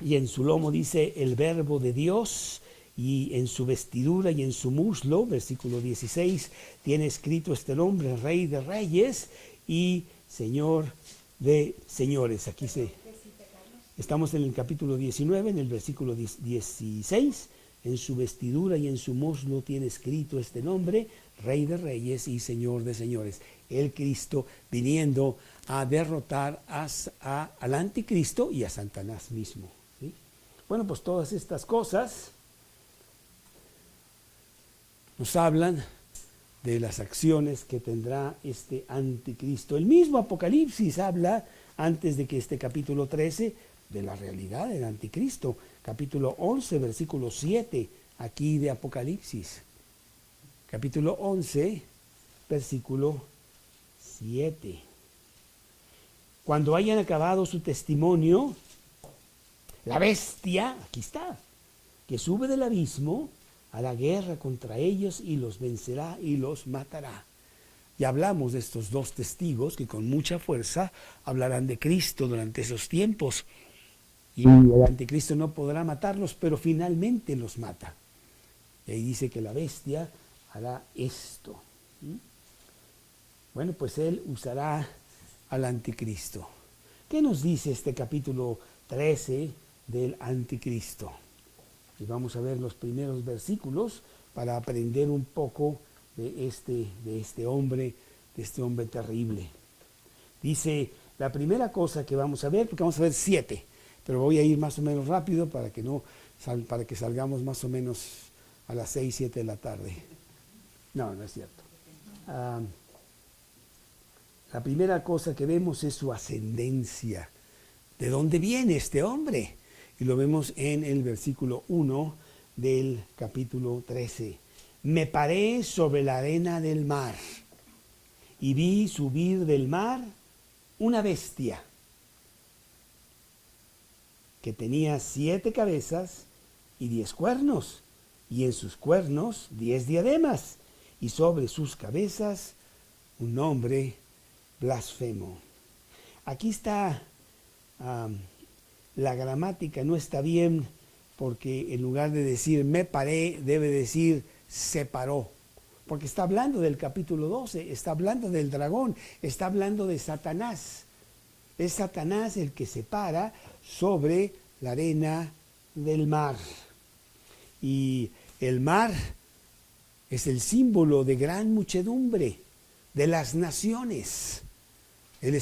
y en su lomo dice el verbo de Dios, y en su vestidura y en su muslo, versículo 16, tiene escrito este nombre, Rey de Reyes y Señor de Señores. Aquí estamos en el capítulo 19, en el versículo 16, en su vestidura y en su muslo tiene escrito este nombre, Rey de Reyes y Señor de Señores. El Cristo viniendo a derrotar al anticristo y a Satanás mismo, ¿sí? Bueno, pues todas estas cosas nos hablan de las acciones que tendrá este anticristo. El mismo Apocalipsis habla, antes de que este capítulo 13, de la realidad del anticristo. Capítulo 11, versículo 7, aquí de Apocalipsis. Capítulo 11, versículo 7. Cuando hayan acabado su testimonio, la bestia, aquí está, que sube del abismo a la guerra contra ellos y los vencerá y los matará. Ya hablamos de estos dos testigos que con mucha fuerza hablarán de Cristo durante esos tiempos. Y el anticristo no podrá matarlos, pero finalmente los mata. Y ahí dice que la bestia hará esto. Bueno, pues él usará al anticristo. ¿Qué nos dice este capítulo 13 del anticristo? Y vamos a ver los primeros versículos para aprender un poco de este hombre terrible. Dice, la primera cosa que vamos a ver, porque vamos a ver 7, pero voy a ir más o menos rápido para que salgamos más o menos a las 6, 7 de la tarde. No es cierto. La primera cosa que vemos es su ascendencia. ¿De dónde viene este hombre? Y lo vemos en el versículo 1 del capítulo 13. Me paré sobre la arena del mar y vi subir del mar una bestia que tenía 7 cabezas y 10 cuernos, y en sus cuernos 10 diademas, y sobre sus cabezas un nombre blasfemo. Aquí está, la gramática no está bien, porque en lugar de decir me paré, debe decir se paró, porque está hablando del capítulo 12, está hablando del dragón, está hablando de Satanás. Es Satanás el que se para sobre la arena del mar. Y el mar es el símbolo de gran muchedumbre, de las naciones. El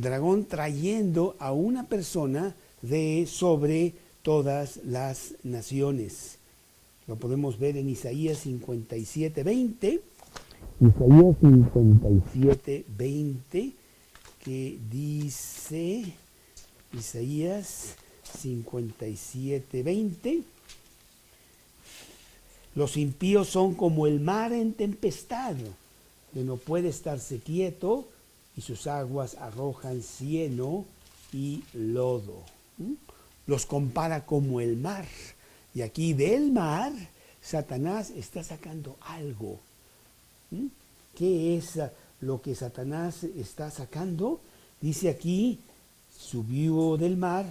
dragón trayendo a una persona de sobre todas las naciones. Lo podemos ver en Isaías 57:20. Isaías 57:20, que dice, Isaías 57:20, Los impíos son como el mar en tempestad, que no puede estarse quieto, y sus aguas arrojan cieno y lodo. Los compara como el mar. Y aquí del mar, Satanás está sacando algo. ¿Qué es lo que Satanás está sacando? Dice aquí, subió del mar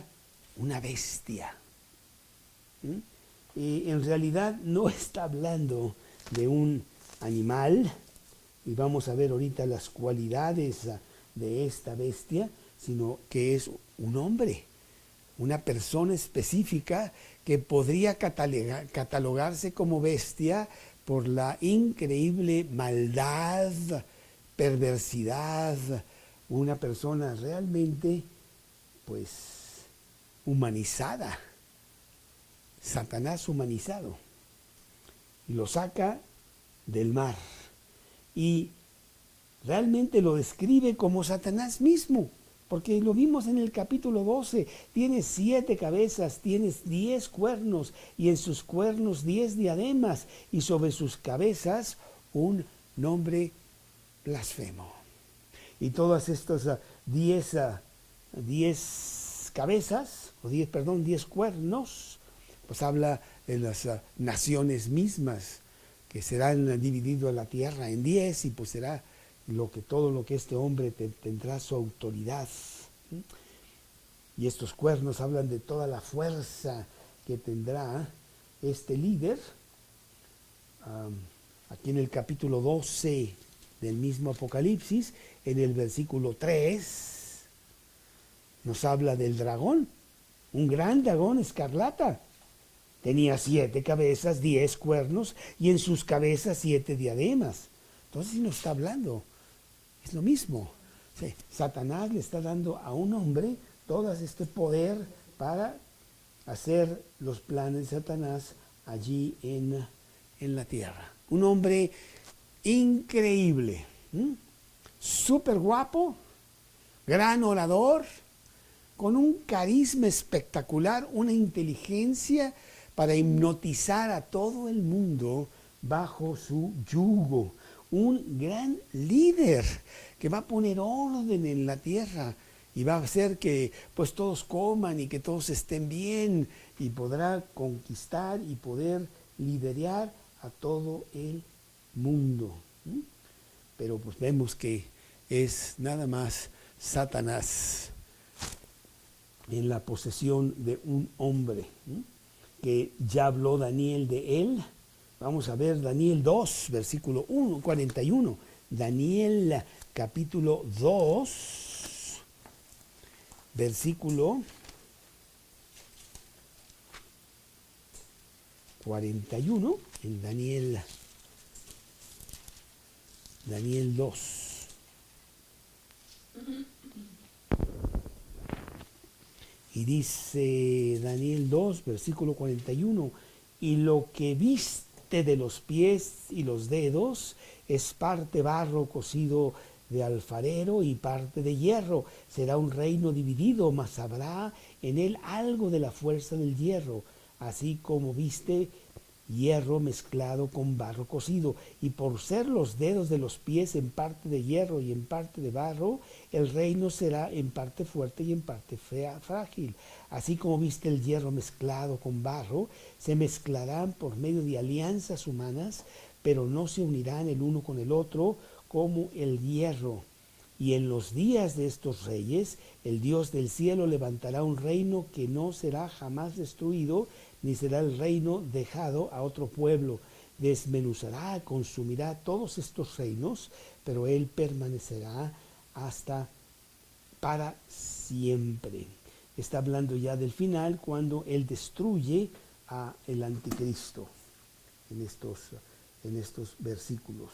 una bestia. En realidad no está hablando de un animal, y vamos a ver ahorita las cualidades de esta bestia, sino que es un hombre, una persona específica que podría catalogarse como bestia por la increíble maldad, perversidad, una persona realmente, pues, humanizada. Satanás humanizado, y lo saca del mar y realmente lo describe como Satanás mismo, porque lo vimos en el capítulo 12, tiene 7 cabezas, tiene 10 cuernos, y en sus cuernos 10 diademas, y sobre sus cabezas un nombre blasfemo. Y todas estas 10 cabezas, o 10 cuernos, pues habla de las naciones mismas, que serán divididas la tierra en 10, y pues será todo lo que este hombre tendrá su autoridad. Y estos cuernos hablan de toda la fuerza que tendrá este líder. Aquí en el capítulo 12 del mismo Apocalipsis, en el versículo 3, nos habla del dragón, un gran dragón escarlata. Tenía 7 cabezas, 10 cuernos, y en sus cabezas 7 diademas. Entonces, si nos está hablando, es lo mismo. Sí, Satanás le está dando a un hombre todo este poder para hacer los planes de Satanás allí en la tierra. Un hombre increíble, súper guapo, gran orador, con un carisma espectacular, una inteligencia para hipnotizar a todo el mundo bajo su yugo. Un gran líder que va a poner orden en la tierra y va a hacer que pues todos coman y que todos estén bien, y podrá conquistar y poder liderar a todo el mundo. Pero pues vemos que es nada más Satanás en la posesión de un hombre, que ya habló Daniel de él. Vamos a ver Daniel 2, versículo 41. Daniel capítulo 2, versículo 41, en Daniel 2. Y dice Daniel 2, versículo 41, y lo que viste de los pies y los dedos es parte barro cocido de alfarero y parte de hierro. Será un reino dividido, mas habrá en él algo de la fuerza del hierro, así como viste hierro mezclado con barro cocido, y por ser los dedos de los pies en parte de hierro y en parte de barro, el reino será en parte fuerte y en parte frágil. Así como viste el hierro mezclado con barro, se mezclarán por medio de alianzas humanas, pero no se unirán el uno con el otro como el hierro. Y en los días de estos reyes, el Dios del cielo levantará un reino que no será jamás destruido, ni será el reino dejado a otro pueblo. Desmenuzará, consumirá todos estos reinos, pero él permanecerá para siempre. Está hablando ya del final, cuando él destruye a el anticristo en estos versículos.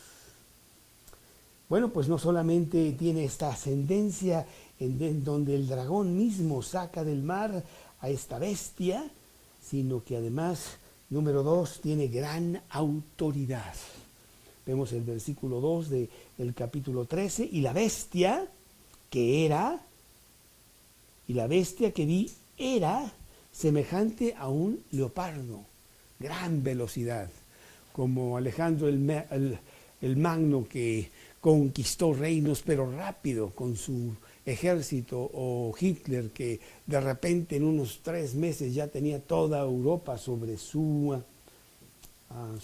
Bueno, pues no solamente tiene esta ascendencia en donde el dragón mismo saca del mar a esta bestia, sino que además, número 2, tiene gran autoridad. Vemos el versículo 2 del capítulo 13, y la bestia que vi era semejante a un leopardo, gran velocidad, como Alejandro el Magno, que conquistó reinos pero rápido con su ejército, o Hitler, que de repente en unos 3 meses ya tenía toda Europa sobre su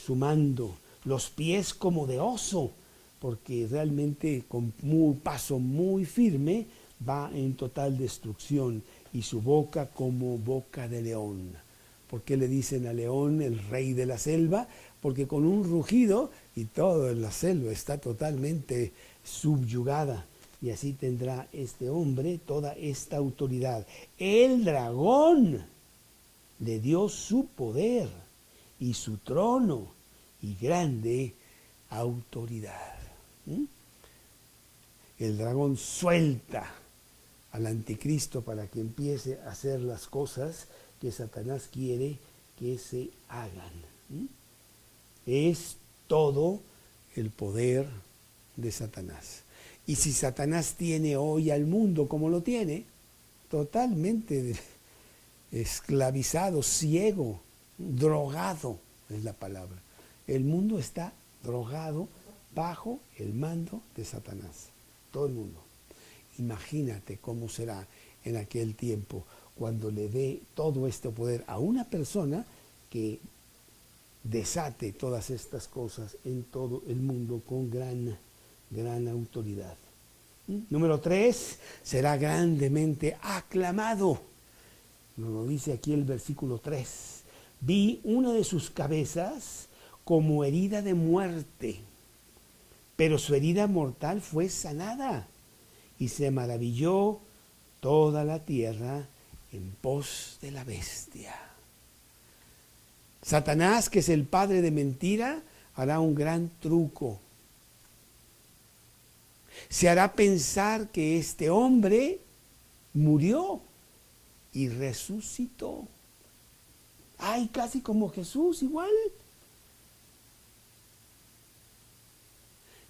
mando, los pies como de oso, porque realmente con un paso muy firme va en total destrucción, y su boca como boca de león. ¿Por qué le dicen al león el rey de la selva? Porque con un rugido y toda la selva está totalmente subyugada, y así tendrá este hombre toda esta autoridad. El dragón le dio su poder y su trono y grande autoridad. El dragón suelta al anticristo para que empiece a hacer las cosas que Satanás quiere que se hagan. Es todo el poder de Satanás. Y si Satanás tiene hoy al mundo como lo tiene, totalmente esclavizado, ciego, drogado es la palabra. El mundo está drogado bajo el mando de Satanás. Todo el mundo. Imagínate cómo será en aquel tiempo cuando le dé todo este poder a una persona que desate todas estas cosas en todo el mundo con gran autoridad. Número 3, será grandemente aclamado. Nos lo dice aquí el versículo 3. Vi una de sus cabezas como herida de muerte, pero su herida mortal fue sanada, y se maravilló toda la tierra en pos de la bestia. Satanás, que es el padre de mentira, hará un gran truco. Se hará pensar que este hombre murió y resucitó. Ay, casi como Jesús, igual.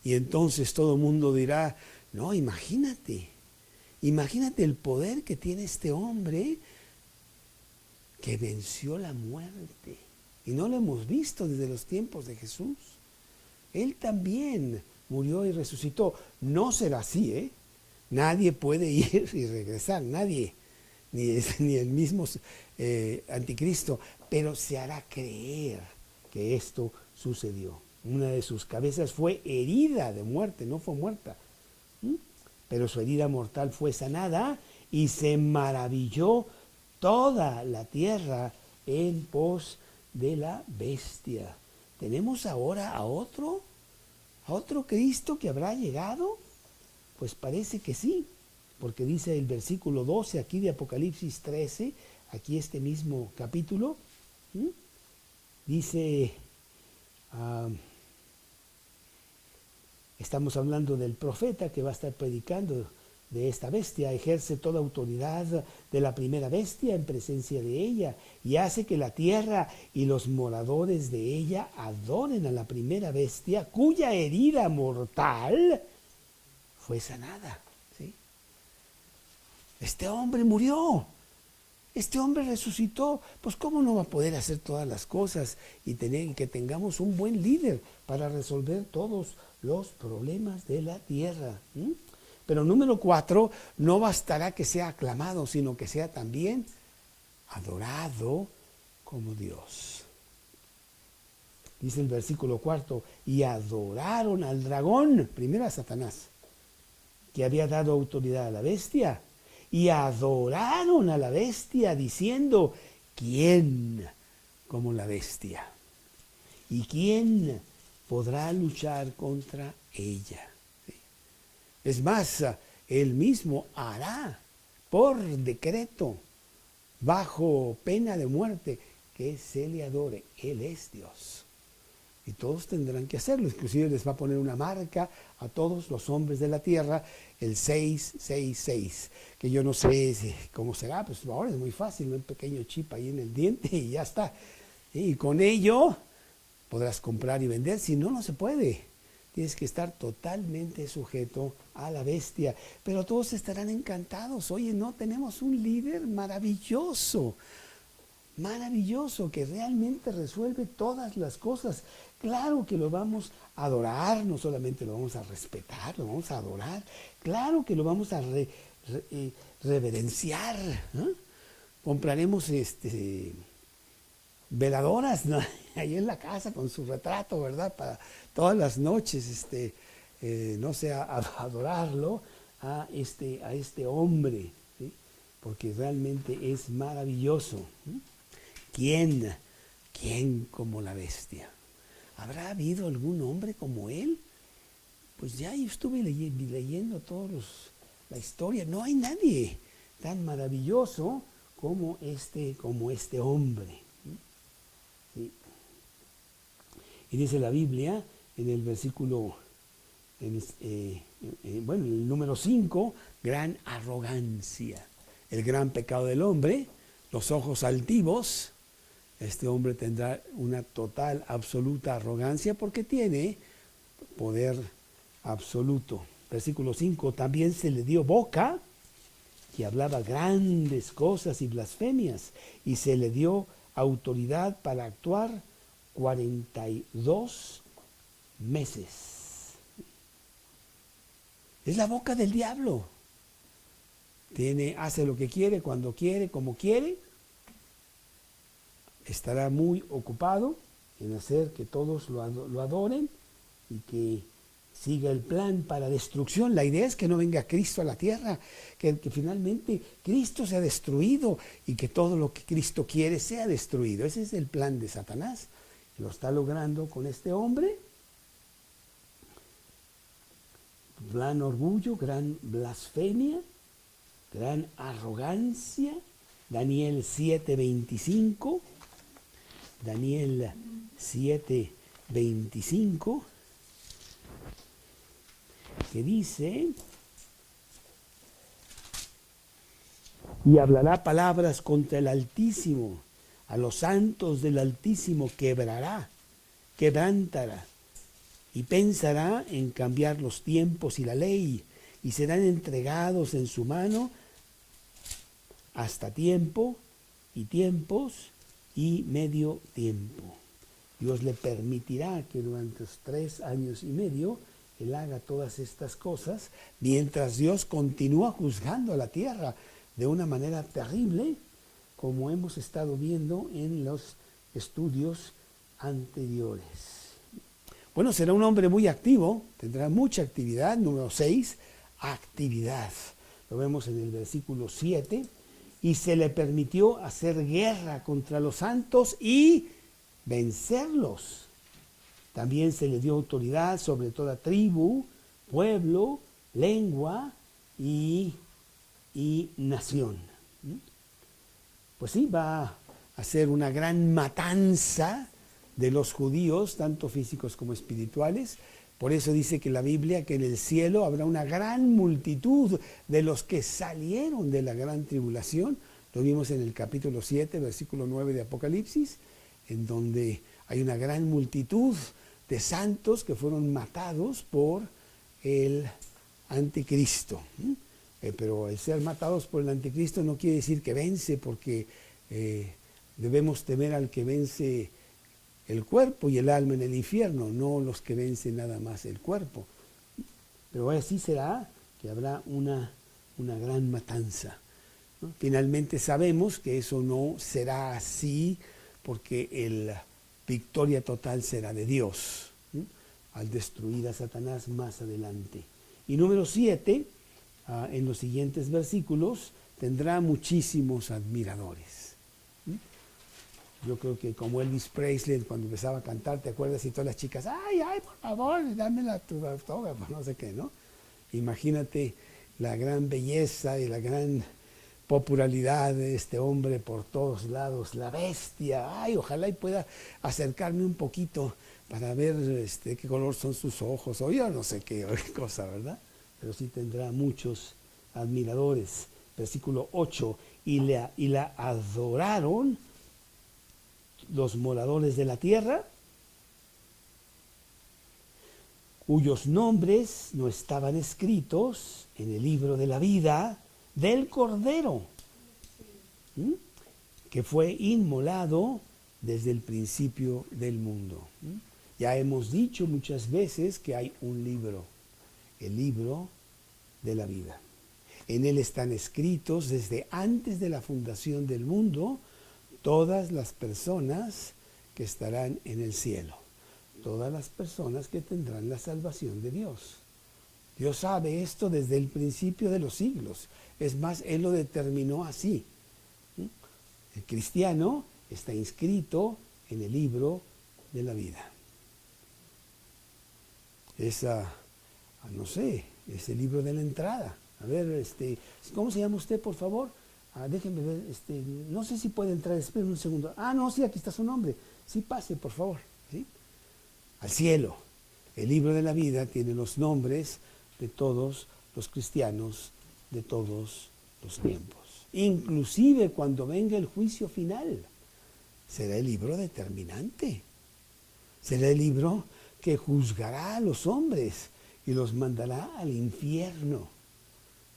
Y entonces todo el mundo dirá, no, imagínate el poder que tiene este hombre que venció la muerte. Y no lo hemos visto desde los tiempos de Jesús. Él también murió y resucitó. No será así, ¿eh? Nadie puede ir y regresar, nadie, ni el mismo anticristo, pero se hará creer que esto sucedió. Una de sus cabezas fue herida de muerte, no fue muerta, pero su herida mortal fue sanada, y se maravilló toda la tierra en pos de la bestia. ¿Tenemos ahora a otro Cristo que habrá llegado? Pues parece que sí, porque dice el versículo 12 aquí de Apocalipsis 13, aquí este mismo capítulo, dice, estamos hablando del profeta que va a estar predicando de esta bestia, ejerce toda autoridad de la primera bestia en presencia de ella, y hace que la tierra y los moradores de ella adoren a la primera bestia, cuya herida mortal fue sanada. ¿Sí? Este hombre murió, este hombre resucitó, pues ¿cómo no va a poder hacer todas las cosas y que tengamos un buen líder para resolver todos los problemas de la tierra? Pero número 4, no bastará que sea aclamado, sino que sea también adorado como Dios. Dice el versículo 4, y adoraron al dragón, primero a Satanás, que había dado autoridad a la bestia, y adoraron a la bestia diciendo, ¿quién como la bestia? ¿Y quién podrá luchar contra ella? Es más, él mismo hará por decreto, bajo pena de muerte, que se le adore. Él es Dios. Y todos tendrán que hacerlo. Inclusive les va a poner una marca a todos los hombres de la tierra, el 666, que yo no sé cómo será, pues ahora es muy fácil, un pequeño chip ahí en el diente y ya está. Y con ello podrás comprar y vender, si no, no se puede. Tienes que estar totalmente sujeto a la bestia. Pero todos estarán encantados. Oye, no, tenemos un líder maravilloso. maravilloso que realmente resuelve todas las cosas. Claro que lo vamos a adorar, no solamente lo vamos a respetar, lo vamos a adorar. Claro que lo vamos a reverenciar, ¿no? Compraremos veladoras, ¿no? Ahí en la casa con su retrato, ¿verdad? Para todas las noches, no sé, adorarlo a este hombre, ¿sí? Porque realmente es maravilloso. ¿Quién como la bestia? ¿Habrá habido algún hombre como él? Pues ya yo estuve leyendo la historia. No hay nadie tan maravilloso como este hombre. ¿Sí? Y dice la Biblia en el versículo, bueno, el número 5, gran arrogancia. El gran pecado del hombre, los ojos altivos. Este hombre tendrá una total, absoluta arrogancia porque tiene poder absoluto. Versículo 5, también se le dio boca que hablaba grandes cosas y blasfemias, y se le dio autoridad para actuar 42 meses. Es la boca del diablo. Hace lo que quiere, cuando quiere, como quiere. Estará muy ocupado en hacer que todos lo adoren y que siga el plan para destrucción. La idea es que no venga Cristo a la tierra, que finalmente Cristo sea destruido y que todo lo que Cristo quiere sea destruido. Ese es el plan de Satanás. Lo está logrando con este hombre. Gran orgullo, gran blasfemia, gran arrogancia. Daniel 7:25. Daniel 7:25, que dice: y hablará palabras contra el Altísimo, a los santos del Altísimo quebrantará, y pensará en cambiar los tiempos y la ley, y serán entregados en su mano hasta tiempo y tiempos y medio tiempo. Dios le permitirá que durante los 3 años y medio él haga todas estas cosas, mientras Dios continúa juzgando a la tierra de una manera terrible, como hemos estado viendo en los estudios anteriores. Bueno, será un hombre muy activo, tendrá mucha actividad. Número 6, actividad. Lo vemos en el versículo 7. Y se le permitió hacer guerra contra los santos y vencerlos. También se le dio autoridad sobre toda tribu, pueblo, lengua y nación. Pues sí, va a hacer una gran matanza de los judíos, tanto físicos como espirituales. Por eso dice que la Biblia que en el cielo habrá una gran multitud de los que salieron de la gran tribulación. Lo vimos en el capítulo 7, versículo 9 de Apocalipsis, en donde hay una gran multitud de santos que fueron matados por el anticristo. Pero el ser matados por el anticristo no quiere decir que vence, porque debemos temer al que vence el cuerpo y el alma en el infierno, no los que vencen nada más el cuerpo. Pero así será que habrá una gran matanza, ¿no? Finalmente sabemos que eso no será así, porque la victoria total será de Dios, ¿no?, al destruir a Satanás más adelante. Y número 7, en los siguientes versículos, tendrá muchísimos admiradores. Yo creo que como Elvis Presley, cuando empezaba a cantar, ¿te acuerdas? Y todas las chicas, ay, por favor, dame tu autógrafo, no sé qué, ¿no? Imagínate la gran belleza y la gran popularidad de este hombre por todos lados, la bestia. Ay, ojalá y pueda acercarme un poquito para ver qué color son sus ojos, o yo no sé qué cosa, ¿verdad? Pero sí tendrá muchos admiradores. Versículo 8, y la adoraron los moradores de la tierra, cuyos nombres no estaban escritos en el libro de la vida del Cordero. que fue inmolado desde el principio del mundo. Ya hemos dicho muchas veces que hay un libro, el libro de la vida. En él están escritos desde antes de la fundación del mundo todas las personas que estarán en el cielo, todas las personas que tendrán la salvación de Dios. Dios sabe esto desde el principio de los siglos. Es más, Él lo determinó así. El cristiano está inscrito en el libro de la vida. No sé, es el libro de la entrada. A ver, ¿cómo se llama usted, por favor? Déjenme ver, no sé si puede entrar, esperen un segundo. No, sí, aquí está su nombre. Sí, pase, por favor. ¿Sí? Al cielo. El libro de la vida tiene los nombres de todos los cristianos de todos los tiempos. Inclusive cuando venga el juicio final, será el libro determinante. Será el libro que juzgará a los hombres y los mandará al infierno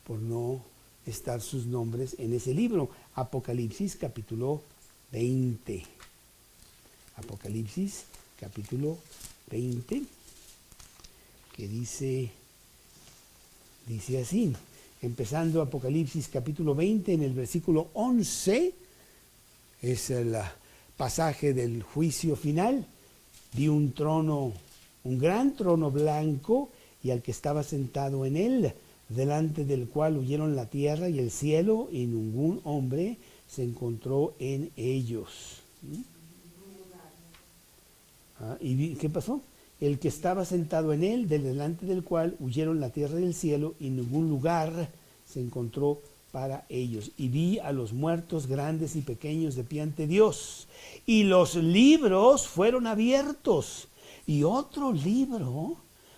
por no estar sus nombres en ese libro. Apocalipsis capítulo 20. Apocalipsis capítulo 20, que dice así, empezando Apocalipsis capítulo 20 en el versículo 11, es el pasaje del juicio final. Vi un trono, un gran trono blanco, y al que estaba sentado en él, delante del cual huyeron la tierra y el cielo, y ningún hombre se encontró en ellos. ¿Y qué pasó? El que estaba sentado en él, delante del cual huyeron la tierra y el cielo, y ningún lugar se encontró para ellos. Y vi a los muertos grandes y pequeños de pie ante Dios, y los libros fueron abiertos, y otro libro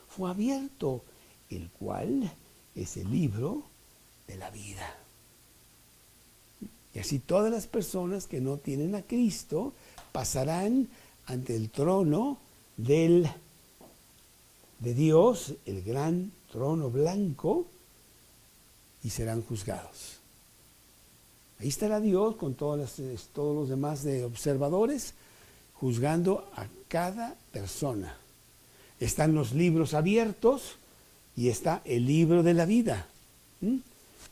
fue abierto, el cual es el libro de la vida. Y así todas las personas que no tienen a Cristo pasarán ante el trono de Dios, el gran trono blanco, y serán juzgados. Ahí estará Dios con todos los demás observadores, juzgando a cada persona. Están los libros abiertos y está el libro de la vida.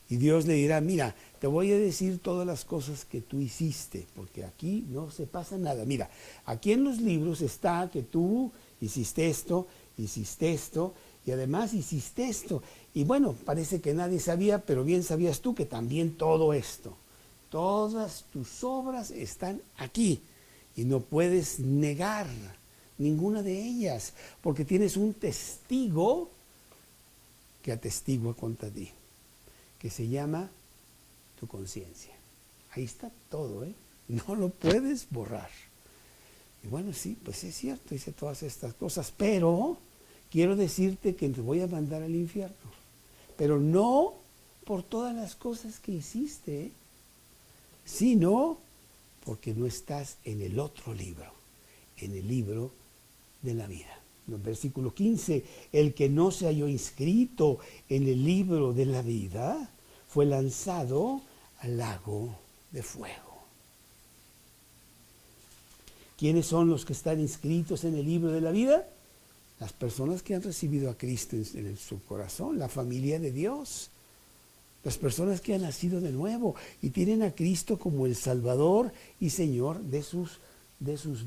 Y Dios le dirá, mira, te voy a decir todas las cosas que tú hiciste, porque aquí no se pasa nada. Mira, aquí en los libros está que tú hiciste esto, y además hiciste esto. Y bueno, parece que nadie sabía, pero bien sabías tú que también todo esto, todas tus obras están aquí, y no puedes negar ninguna de ellas, porque tienes un testigo que atestigua contra ti, que se llama tu conciencia. Ahí está todo, no lo puedes borrar. Y bueno, sí, pues es cierto, hice todas estas cosas, pero quiero decirte que te voy a mandar al infierno, pero no por todas las cosas que hiciste, sino porque no estás en el otro libro, en el libro de la vida. En el versículo 15, el que no se halló inscrito en el libro de la vida fue lanzado al lago de fuego. ¿Quiénes son los que están inscritos en el libro de la vida? Las personas que han recibido a Cristo en su corazón, la familia de Dios. Las personas que han nacido de nuevo y tienen a Cristo como el Salvador y Señor de sus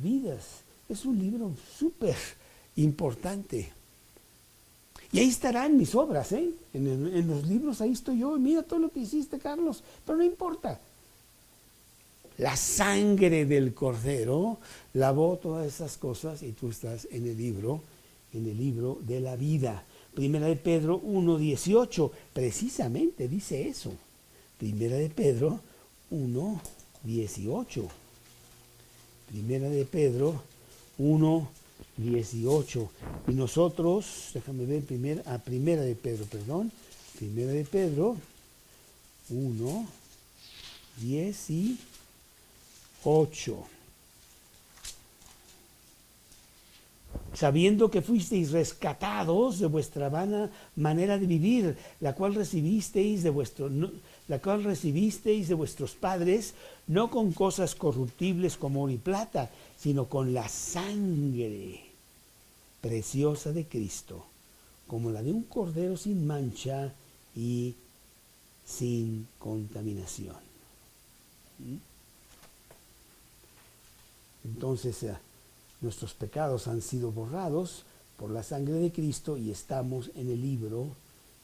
vidas. Es un libro súper importante. Y ahí estarán mis obras, en los libros ahí estoy yo. Mira todo lo que hiciste, Carlos, pero no importa. La sangre del Cordero lavó todas esas cosas y tú estás en el libro de la vida. Primera de Pedro 1:18, precisamente dice eso. Primera de Pedro 1:18. Primera de Pedro 1:18. Y nosotros, déjame ver, Primera de Pedro 1:18. Sabiendo que fuisteis rescatados de vuestra vana manera de vivir, la cual recibisteis de vuestro la cual recibisteis de vuestros padres, no con cosas corruptibles como oro y plata, sino con la sangre preciosa de Cristo, como la de un cordero sin mancha y sin contaminación. Entonces, nuestros pecados han sido borrados por la sangre de Cristo y estamos en el libro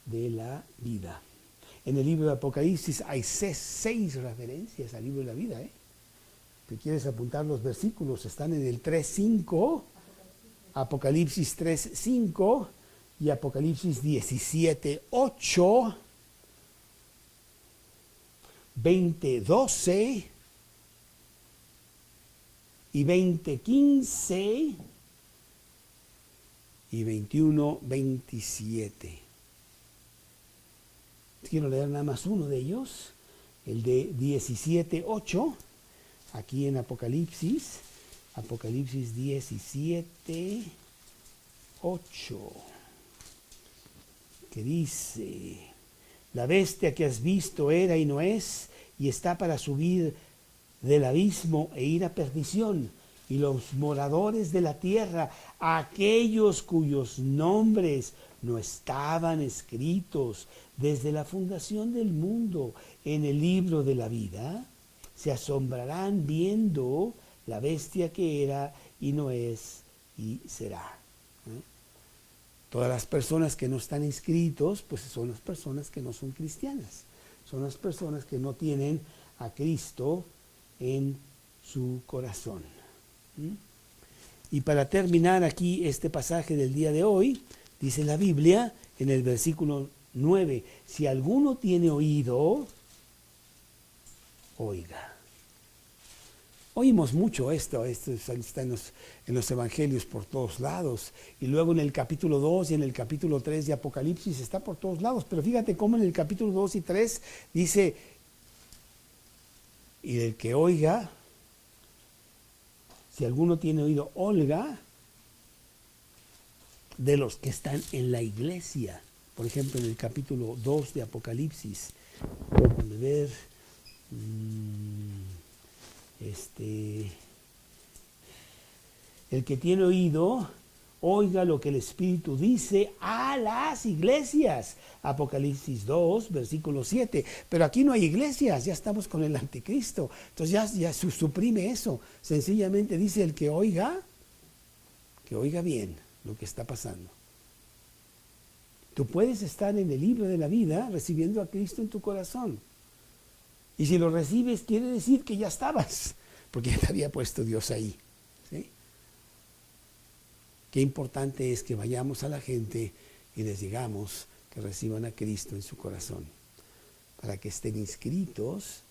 de la vida. En el libro de Apocalipsis hay 6 referencias al libro de la vida. Si quieres apuntar los versículos, están en el 3:5, Apocalipsis 3:5 y Apocalipsis 17:8, 20:12 y 20:15 y 21:27. Quiero leer nada más uno de ellos, el de 17:8, aquí en Apocalipsis 17:8, que dice: la bestia que has visto era y no es, y está para subir del abismo e ir a perdición, y los moradores de la tierra, aquellos cuyos nombres no estaban escritos desde la fundación del mundo en el libro de la vida, se asombrarán viendo la bestia que era y no es y será. Todas las personas que no están inscritos, pues son las personas que no son cristianas, son las personas que no tienen a Cristo en su corazón. Y para terminar aquí este pasaje del día de hoy, dice la Biblia en el versículo 9, si alguno tiene oído, oiga. Oímos mucho esto está en los evangelios por todos lados, y luego en el capítulo 2 y en el capítulo 3 de Apocalipsis está por todos lados, pero fíjate cómo en el capítulo 2 y 3 dice, y del que oiga, si alguno tiene oído, oiga, de los que están en la iglesia. Por ejemplo, en el capítulo 2 de Apocalipsis, vamos a ver, el que tiene oído, oiga lo que el Espíritu dice a las iglesias. Apocalipsis 2, versículo 7. Pero aquí no hay iglesias, ya estamos con el anticristo. Entonces ya suprime eso. Sencillamente dice el que oiga bien lo que está pasando. Tú puedes estar en el libro de la vida recibiendo a Cristo en tu corazón. Y si lo recibes, quiere decir que ya estabas, porque ya te había puesto Dios ahí. ¿Sí? Qué importante es que vayamos a la gente y les digamos que reciban a Cristo en su corazón, para que estén inscritos,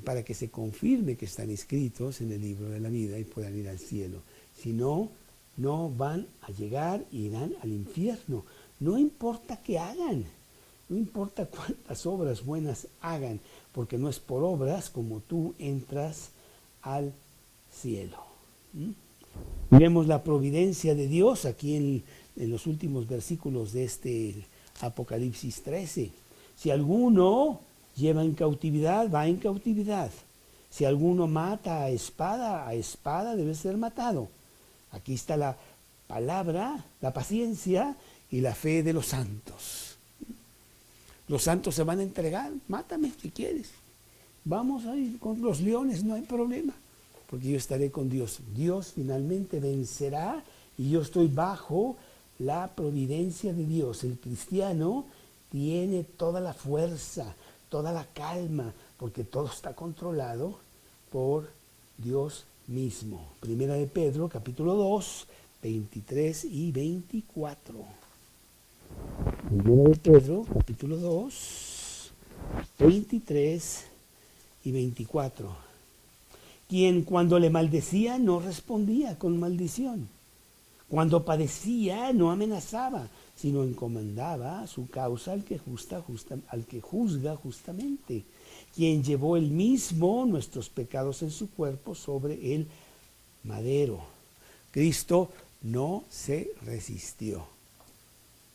para que se confirme que están inscritos en el libro de la vida y puedan ir al cielo. Si no, no van a llegar y irán al infierno. No importa qué hagan, no importa cuántas obras buenas hagan, porque no es por obras como tú entras al cielo. Vemos la providencia de Dios aquí en los últimos versículos de este Apocalipsis 13. Si alguno lleva en cautividad, va en cautividad. Si alguno mata a espada debe ser matado. Aquí está la palabra, la paciencia y la fe de los santos. Los santos se van a entregar, mátame si quieres. Vamos a ir con los leones, no hay problema, porque yo estaré con Dios. Dios finalmente vencerá y yo estoy bajo la providencia de Dios. El cristiano tiene toda la fuerza, toda la calma, porque todo está controlado por Dios mismo. Primera de Pedro, capítulo 2, 23 y 24. Primera de Pedro, capítulo 2, 23 y 24. Quien cuando le maldecía no respondía con maldición. Cuando padecía no amenazaba, sino encomendaba su causa al que juzga justamente. Quien llevó él mismo nuestros pecados en su cuerpo sobre el madero. Cristo no se resistió,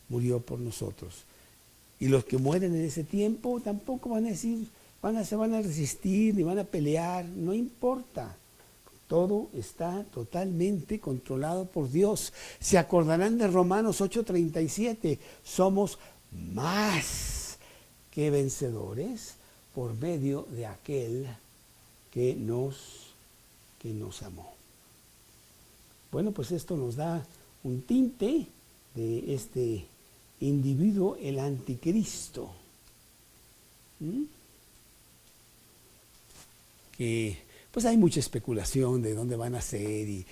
murió por nosotros. Y los que mueren en ese tiempo tampoco van a decir, se van a resistir, ni van a pelear, no importa. Todo está totalmente controlado por Dios. Se acordarán de Romanos 8:37. Somos más que vencedores por medio de aquel que nos amó. Bueno, pues esto nos da un tinte de este individuo, el anticristo. Que pues hay mucha especulación de dónde van a ser y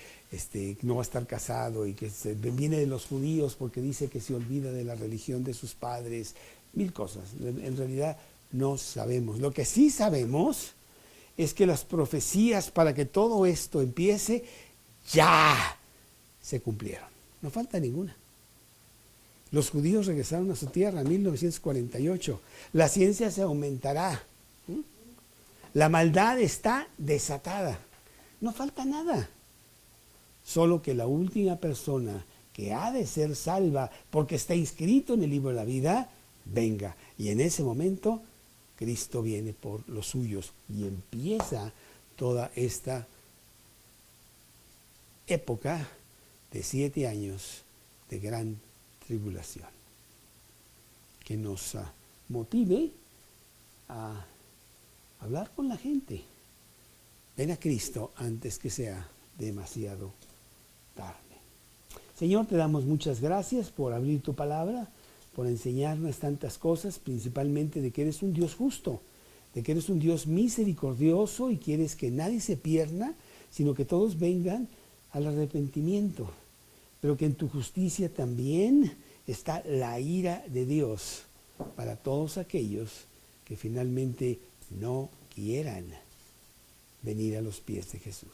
no va a estar casado y que viene de los judíos porque dice que se olvida de la religión de sus padres, mil cosas. En realidad no sabemos. Lo que sí sabemos es que las profecías para que todo esto empiece ya se cumplieron. No falta ninguna. Los judíos regresaron a su tierra en 1948. La ciencia se aumentará. La maldad está desatada. No falta nada. Solo que la última persona que ha de ser salva porque está inscrito en el libro de la vida, venga. Y en ese momento, Cristo viene por los suyos y empieza toda esta época de 7 años de gran tribulación, que nos motive a hablar con la gente. Ven a Cristo antes que sea demasiado tarde. Señor, te damos muchas gracias por abrir tu palabra, por enseñarnos tantas cosas, principalmente de que eres un Dios justo, de que eres un Dios misericordioso y quieres que nadie se pierda, sino que todos vengan al arrepentimiento, pero que en tu justicia también está la ira de Dios para todos aquellos que finalmente no quieran venir a los pies de Jesús.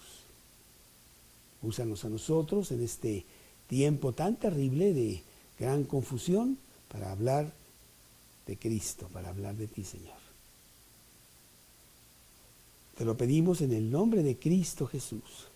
Úsanos a nosotros en este tiempo tan terrible de gran confusión para hablar de Cristo, para hablar de ti, Señor. Te lo pedimos en el nombre de Cristo Jesús.